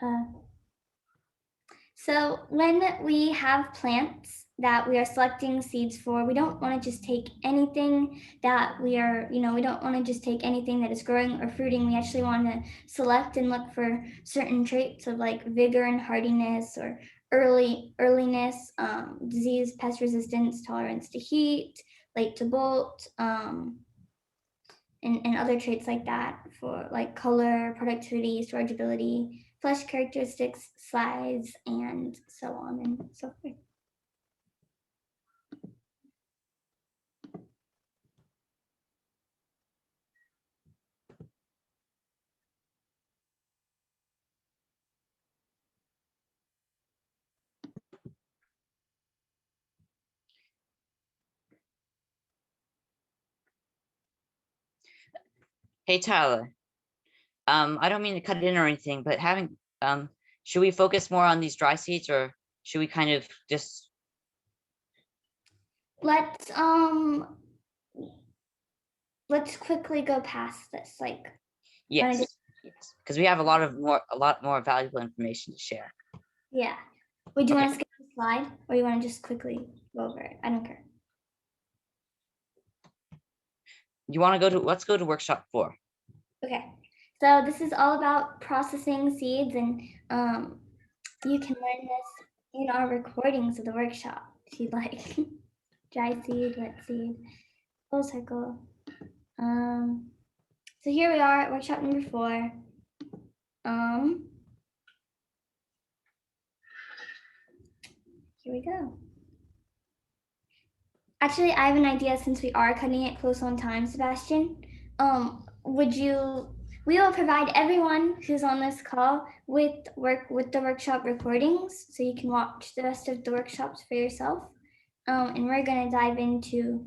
So when we have plants that we are selecting seeds for, we don't want to just take anything that we don't want to just take anything that is growing or fruiting. We actually want to select and look for certain traits of like vigor and hardiness, or earliness, disease, pest resistance, tolerance to heat, late to bolt, and other traits like that for like color, productivity, storageability, flesh characteristics, size, and so on and so forth. Hey, Tyler, I don't mean to cut it in or anything, but should we focus more on these dry seeds, or should we kind of just? Let's quickly go past this, like. Yes, because we have a lot more valuable information to share. Yeah. Wait, do you want to skip the slide, or you want to just quickly go over it? I don't care. You want to let's go to workshop 4. Okay. So this is all about processing seeds, and you can learn this in our recordings of the workshop if you'd like. Dry seed, wet seed. full circle. So here we are at workshop number 4. Here we go. Actually, I have an idea since we are cutting it close on time, Sebastian. We will provide everyone who's on this call with the workshop recordings, so you can watch the rest of the workshops for yourself. And we're gonna dive into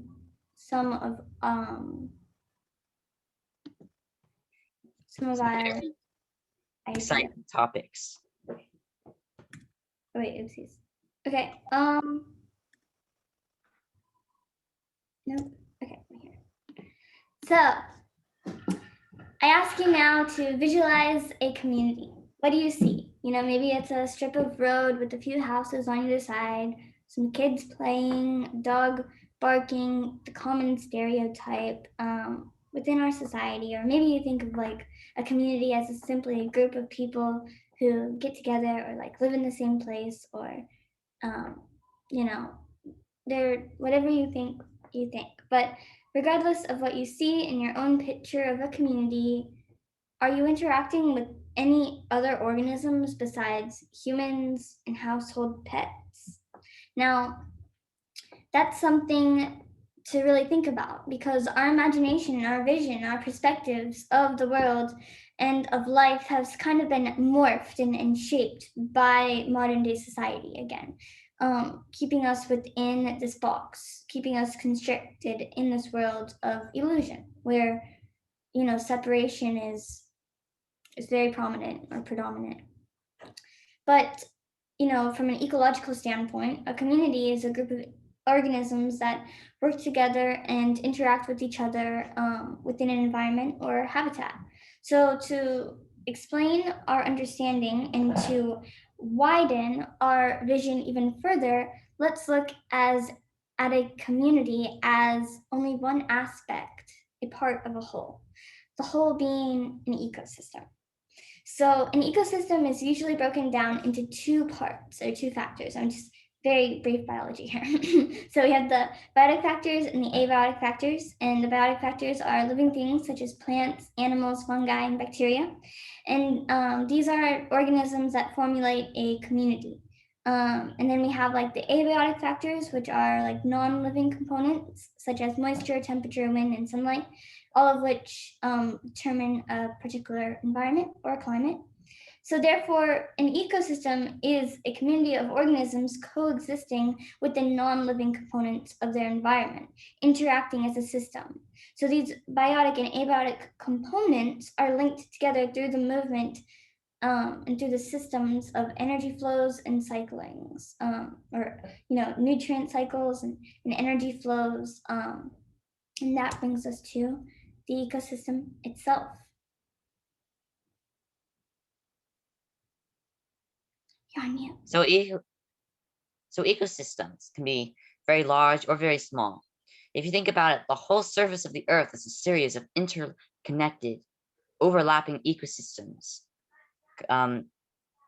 some of our Exciting topics. Wait, oopsies. Okay. Nope. Okay, right here. So I ask you now to visualize a community. What do you see? You know, maybe it's a strip of road with a few houses on either side, some kids playing, a dog barking, the common stereotype within our society. Or maybe you think of like a community as simply a group of people who get together or like live in the same place, or you know, they're whatever you think. But regardless of what you see in your own picture of a community, are you interacting with any other organisms besides humans and household pets? Now, that's something to really think about, because our imagination, our vision, our perspectives of the world and of life has kind of been morphed and shaped by modern day society again. Keeping us within this box, keeping us constricted in this world of illusion, where, you know, separation is very prominent or predominant. But, you know, from an ecological standpoint, a community is a group of organisms that work together and interact with each other within an environment or habitat. So to explain our understanding and to widen our vision even further, let's look at a community as only one aspect, a part of a whole, the whole being an ecosystem. So an ecosystem is usually broken down into 2 parts or 2 factors. I'm just very brief biology here. So we have the biotic factors and the abiotic factors. And the biotic factors are living things such as plants, animals, fungi, and bacteria. And these are organisms that formulate a community. And then we have like the abiotic factors, which are like non-living components such as moisture, temperature, wind, and sunlight, all of which determine a particular environment or climate. So therefore, an ecosystem is a community of organisms coexisting with the non-living components of their environment, interacting as a system. So these biotic and abiotic components are linked together through the movement and through the systems of energy flows and cyclings, or, you know, nutrient cycles and energy flows. And that brings us to the ecosystem itself. You're on mute. So ecosystems can be very large or very small. If you think about it, the whole surface of the earth is a series of interconnected, overlapping ecosystems,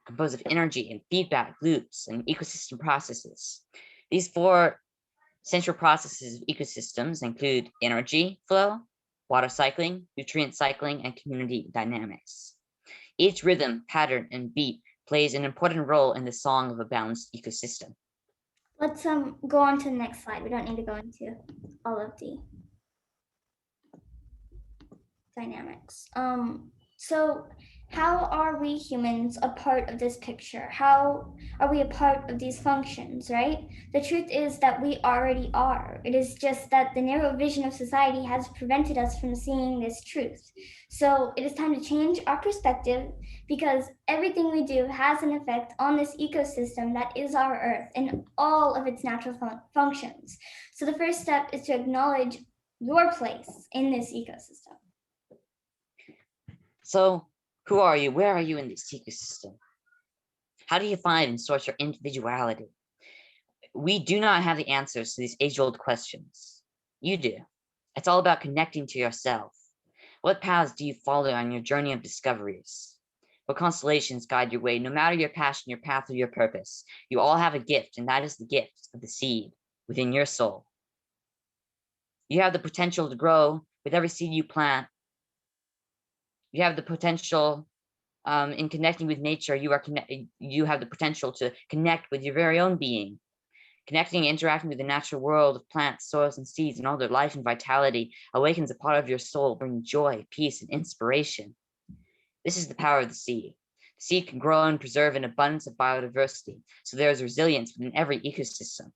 composed of energy and feedback loops and ecosystem processes. These 4 central processes of ecosystems include energy flow, water cycling, nutrient cycling, and community dynamics. Each rhythm, pattern, and beat plays an important role in the song of a balanced ecosystem. Let's go on to the next slide. We don't need to go into all of the dynamics. So how are we humans a part of this picture? How are we a part of these functions, right? The truth is that we already are. It is just that the narrow vision of society has prevented us from seeing this truth. So it is time to change our perspective, because everything we do has an effect on this ecosystem that is our Earth and all of its natural functions. So the first step is to acknowledge your place in this ecosystem. So who are you? Where are you in this ecosystem? How do you find and sort your individuality? We do not have the answers to these age-old questions. You do. It's all about connecting to yourself. What paths do you follow on your journey of discoveries? What constellations guide your way? No matter your passion, your path, or your purpose, you all have a gift, and that is the gift of the seed within your soul. You have the potential to grow with every seed you plant. You have the potential in connecting with nature. You have the potential to connect with your very own being. Connecting and interacting with the natural world of plants, soils, and seeds and all their life and vitality awakens a part of your soul, bringing joy, peace, and inspiration. This is the power of the seed. The seed can grow and preserve an abundance of biodiversity, so there is resilience within every ecosystem.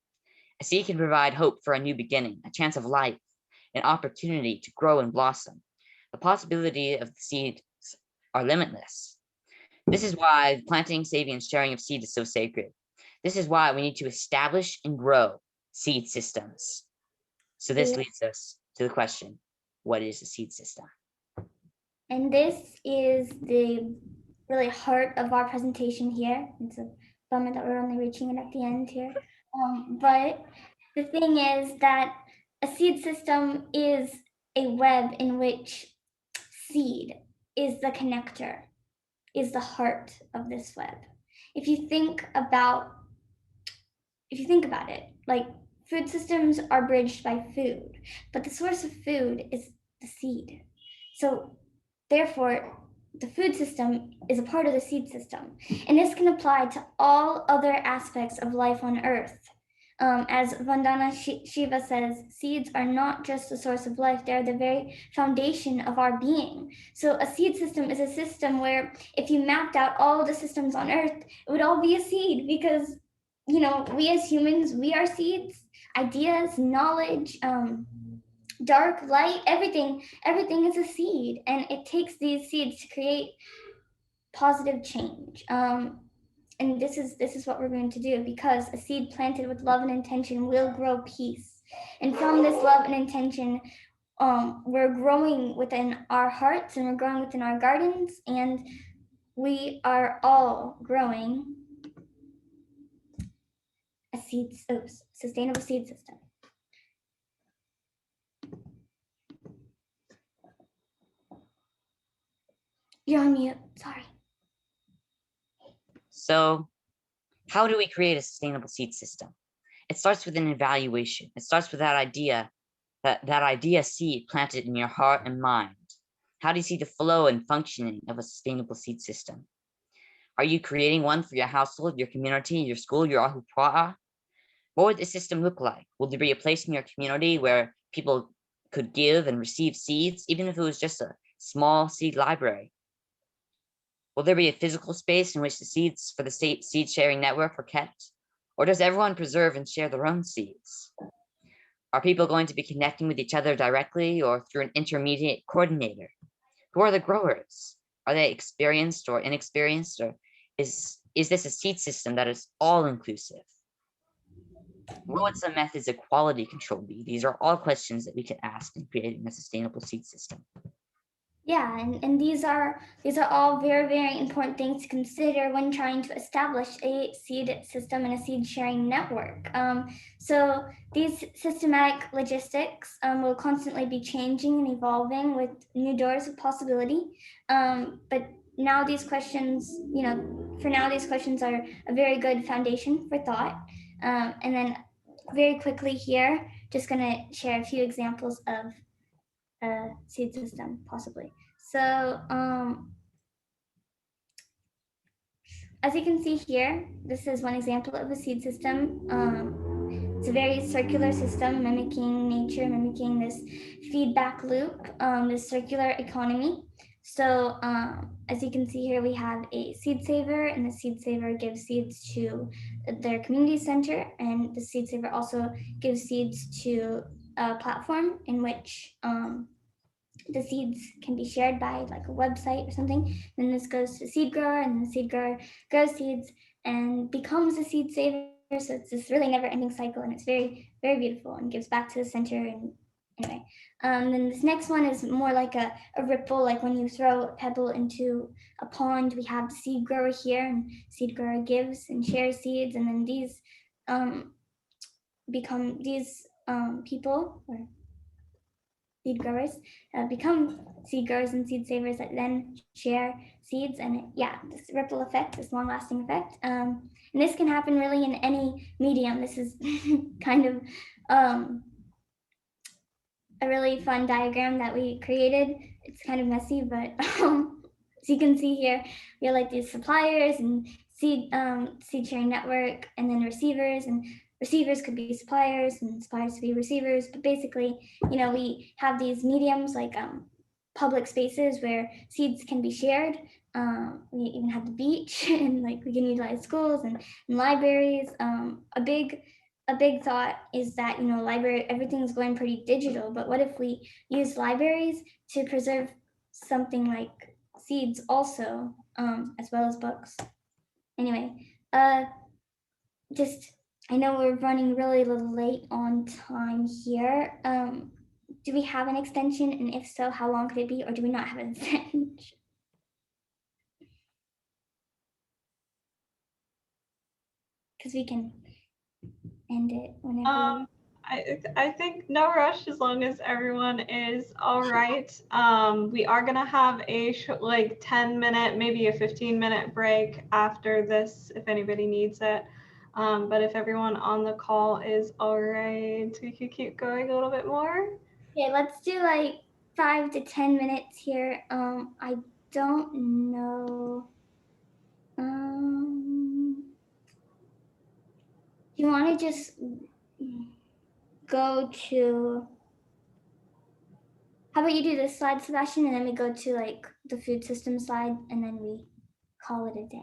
A seed can provide hope for a new beginning, a chance of life, an opportunity to grow and blossom. The possibility of the seeds are limitless. This is why planting, saving, and sharing of seed is so sacred. This is why we need to establish and grow seed systems. So this leads us to the question, what is a seed system? And this is the really heart of our presentation here. It's a bummer that we're only reaching it at the end here. But the thing is that a seed system is a web in which seed is the connector, is the heart of this web. If you think about it, like food systems are bridged by food, but the source of food is the seed. So therefore, the food system is a part of the seed system. And this can apply to all other aspects of life on Earth. As Vandana Shiva says, seeds are not just the source of life, they're the very foundation of our being. So a seed system is a system where if you mapped out all the systems on Earth, it would all be a seed because, you know, we as humans, we are seeds, ideas, knowledge, dark, light, everything is a seed, and it takes these seeds to create positive change. And this is what we're going to do, because a seed planted with love and intention will grow peace. And from this love and intention, we're growing within our hearts, and we're growing within our gardens, and we are all growing a sustainable seed system. You're on mute, sorry. So how do we create a sustainable seed system? It starts with an evaluation. It starts with that idea seed planted in your heart and mind. How do you see the flow and functioning of a sustainable seed system? Are you creating one for your household, your community, your school, your ahupua'a? What would the system look like? Will there be a place in your community where people could give and receive seeds, even if it was just a small seed library? Will there be a physical space in which the seeds for the state seed sharing network are kept? Or does everyone preserve and share their own seeds? Are people going to be connecting with each other directly or through an intermediate coordinator? Who are the growers? Are they experienced or inexperienced? Or is this a seed system that is all inclusive? What would some methods of quality control be? These are all questions that we can ask in creating a sustainable seed system. Yeah, and these are all very, very important things to consider when trying to establish a seed system and a seed sharing network. So these systematic logistics will constantly be changing and evolving with new doors of possibility. But now these questions, for now these questions are a very good foundation for thought. And then very quickly here, just gonna share a few examples of a seed system, possibly. So as you can see here, this is one example of a seed system. It's a very circular system, mimicking nature, mimicking this feedback loop, this circular economy. So as you can see here, we have a seed saver, and the seed saver gives seeds to their community center, and the seed saver also gives seeds to a platform in which the seeds can be shared by like a website or something. Then this goes to the seed grower, and the seed grower grows seeds and becomes a seed saver. So it's this really never-ending cycle, and it's very, very beautiful and gives back to the center. And anyway, then this next one is more like a ripple, like when you throw a pebble into a pond. We have the seed grower here, and seed grower gives and shares seeds, and then these become these people, or seed growers, become seed growers and seed savers that then share seeds. And this ripple effect, this long-lasting effect. And this can happen really in any medium. This is kind of a really fun diagram that we created. It's kind of messy, but as you can see here, we have like these suppliers and seed sharing network, and then receivers, and receivers could be suppliers and suppliers could be receivers. But basically, we have these mediums like public spaces where seeds can be shared. We even have the beach, and like we can utilize schools and libraries. A big thought is that library, everything's going pretty digital, but what if we use libraries to preserve something like seeds also, as well as books? Anyway, just I know we're running really late on time here. Do we have an extension, and if so, how long could it be, or do we not have an extension? Because we can end it whenever. I think no rush as long as everyone is all right. We are gonna have a 10-minute, maybe a 15-minute break after this if anybody needs it. But if everyone on the call is all right, we could keep going a little bit more. Okay, let's do like 5 to 10 minutes here. I don't know. Do you want to just go to, how about you do this slide, Sebastian, and then we go to like the food system slide, and then we call it a day.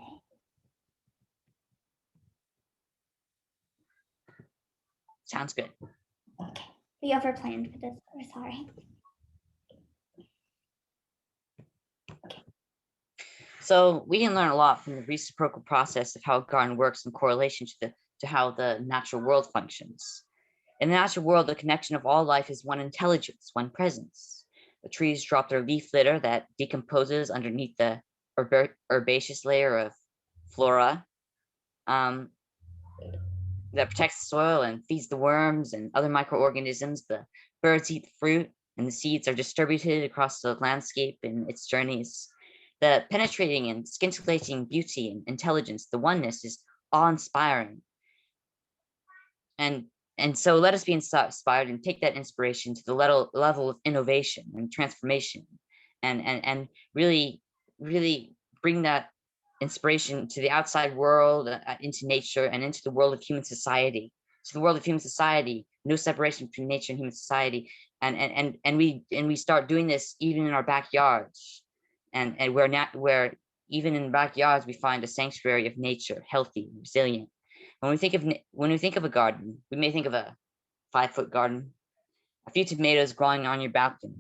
Sounds good. Okay, we overplanned for this. We're sorry. So we can learn a lot from the reciprocal process of how a garden works in correlation to how the natural world functions. In the natural world, the connection of all life is one intelligence, one presence. The trees drop their leaf litter that decomposes underneath the herbaceous layer of flora that protects the soil and feeds the worms and other microorganisms. The birds eat the fruit, and the seeds are distributed across the landscape in its journeys. The penetrating and scintillating beauty and intelligence, the oneness, is awe-inspiring. And so let us be inspired and take that inspiration to the level of innovation and transformation, and really bring that inspiration to the outside world, into nature, and into the world of human society. To the world of human society, no separation between nature and human society, and we start doing this even in our backyards, and where even in backyards we find a sanctuary of nature, healthy, resilient. When we think of a garden, we may think of a 5-foot garden, a few tomatoes growing on your balcony,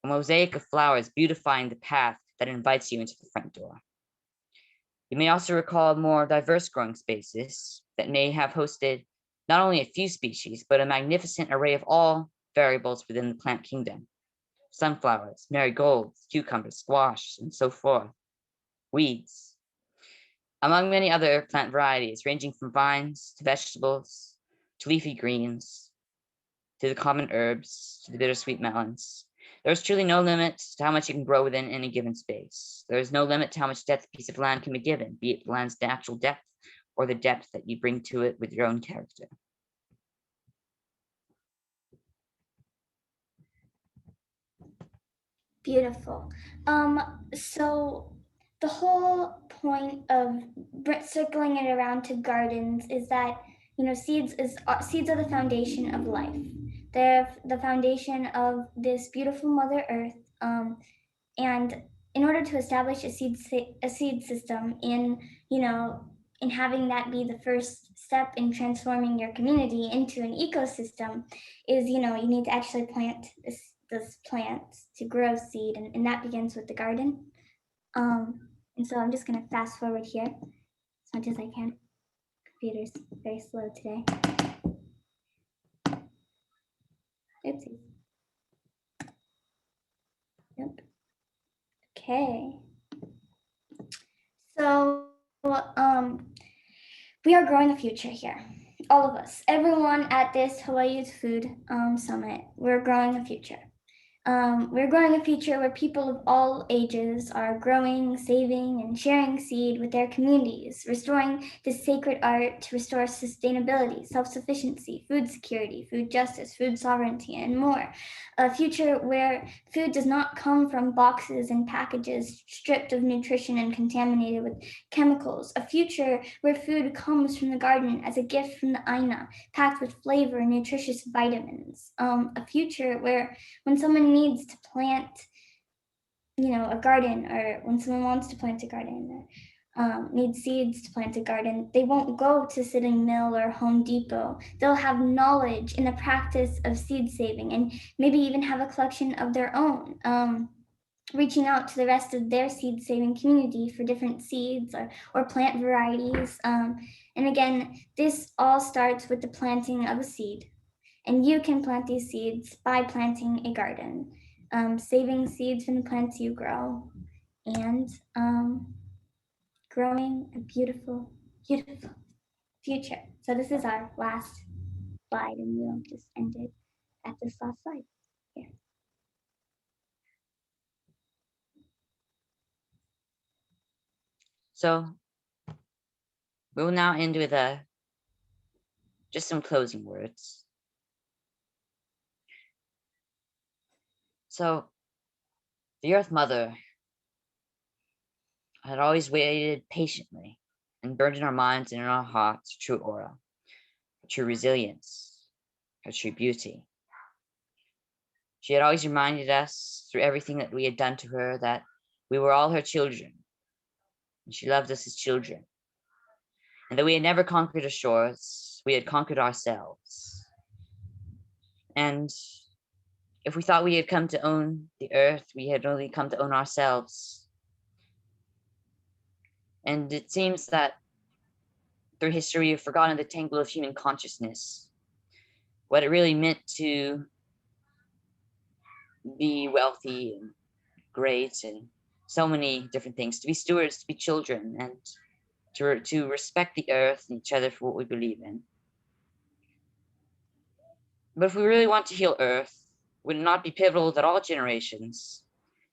a mosaic of flowers beautifying the path that invites you into the front door. You may also recall more diverse growing spaces that may have hosted not only a few species, but a magnificent array of all variables within the plant kingdom: sunflowers, marigolds, cucumbers, squash, and so forth, weeds, among many other plant varieties, ranging from vines to vegetables, to leafy greens, to the common herbs, to the bittersweet melons. There is truly no limit to how much you can grow within any given space. There is no limit to how much depth a piece of land can be given, be it the land's natural depth or the depth that you bring to it with your own character. Beautiful. So the whole point of circling it around to gardens is that seeds are the foundation of life. They're the foundation of this beautiful Mother Earth. And in order to establish a seed system, in having that be the first step in transforming your community into an ecosystem, is you need to actually plant those plants to grow seed, and that begins with the garden. And so I'm just going to fast forward here as much as I can. Computer's very slow today. Oopsie. Yep. Okay. So we are growing a future here. All of us, everyone at this Hawaii's Food Summit, we're growing a future. We're growing a future where people of all ages are growing, saving, and sharing seed with their communities, restoring this sacred art to restore sustainability, self-sufficiency, food security, food justice, food sovereignty, and more. A future where food does not come from boxes and packages stripped of nutrition and contaminated with chemicals. A future where food comes from the garden as a gift from the Aina, packed with flavor and nutritious vitamins. A future where when someone needs to plant, a garden, or when someone wants to plant a garden, or needs seeds to plant a garden, they won't go to Sitting Mill or Home Depot. They'll have knowledge in the practice of seed saving, and maybe even have a collection of their own, reaching out to the rest of their seed saving community for different seeds or plant varieties. And again, this all starts with the planting of a seed. And you can plant these seeds by planting a garden, saving seeds from the plants you grow, and growing a beautiful, beautiful future. So this is our last slide, and we'll just end it at this last slide here. So we will now end with just some closing words. So the Earth Mother had always waited patiently and burned in our minds and in our hearts her true aura, her true resilience, her true beauty. She had always reminded us through everything that we had done to her that we were all her children, and she loved us as children. And that we had never conquered her shores, we had conquered ourselves. And if we thought we had come to own the earth, we had only come to own ourselves. And it seems that through history, we've forgotten the tangle of human consciousness, what it really meant to be wealthy and great and so many different things, to be stewards, to be children, and to respect the earth and each other for what we believe in. But if we really want to heal Earth, would it not be pivotal that all generations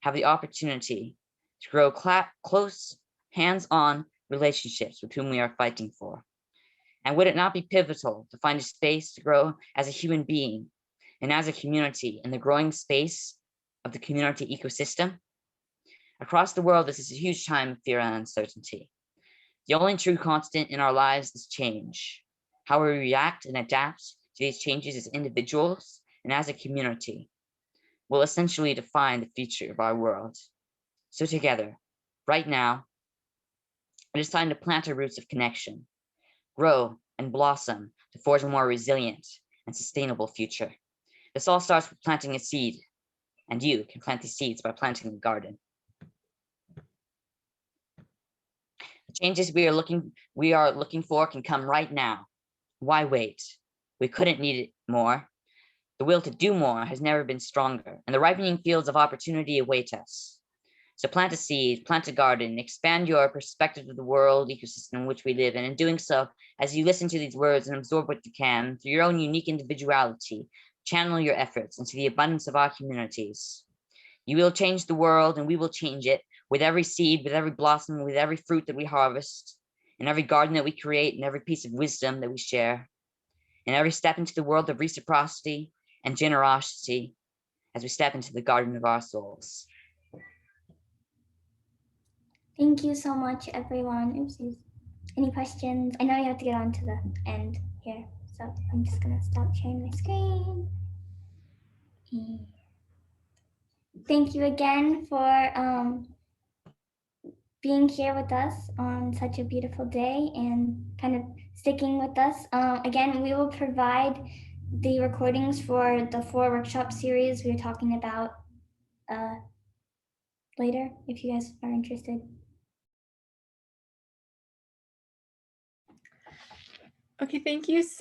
have the opportunity to grow close, hands-on relationships with whom we are fighting for? And would it not be pivotal to find a space to grow as a human being and as a community in the growing space of the community ecosystem? Across the world, this is a huge time of fear and uncertainty. The only true constant in our lives is change. How we react and adapt to these changes as individuals and as a community will essentially define the future of our world. So together, right now, it is time to plant our roots of connection, grow and blossom to forge a more resilient and sustainable future. This all starts with planting a seed, and you can plant these seeds by planting a garden. The changes we are looking for can come right now. Why wait? We couldn't need it more. The will to do more has never been stronger, and the ripening fields of opportunity await us. So plant a seed, plant a garden, expand your perspective of the world ecosystem in which we live, and in doing so, as you listen to these words and absorb what you can, through your own unique individuality, channel your efforts into the abundance of our communities. You will change the world, and we will change it with every seed, with every blossom, with every fruit that we harvest, in every garden that we create, and every piece of wisdom that we share, in every step into the world of reciprocity and generosity as we step into the garden of our souls. Thank you so much, everyone. Oopsies. Any questions? I know you have to get on to the end here, so I'm just gonna stop sharing my screen. Thank you again for being here with us on such a beautiful day and kind of sticking with us. Again, we will provide the recordings for the 4 workshop series we were talking about later, if you guys are interested. Okay, thank you so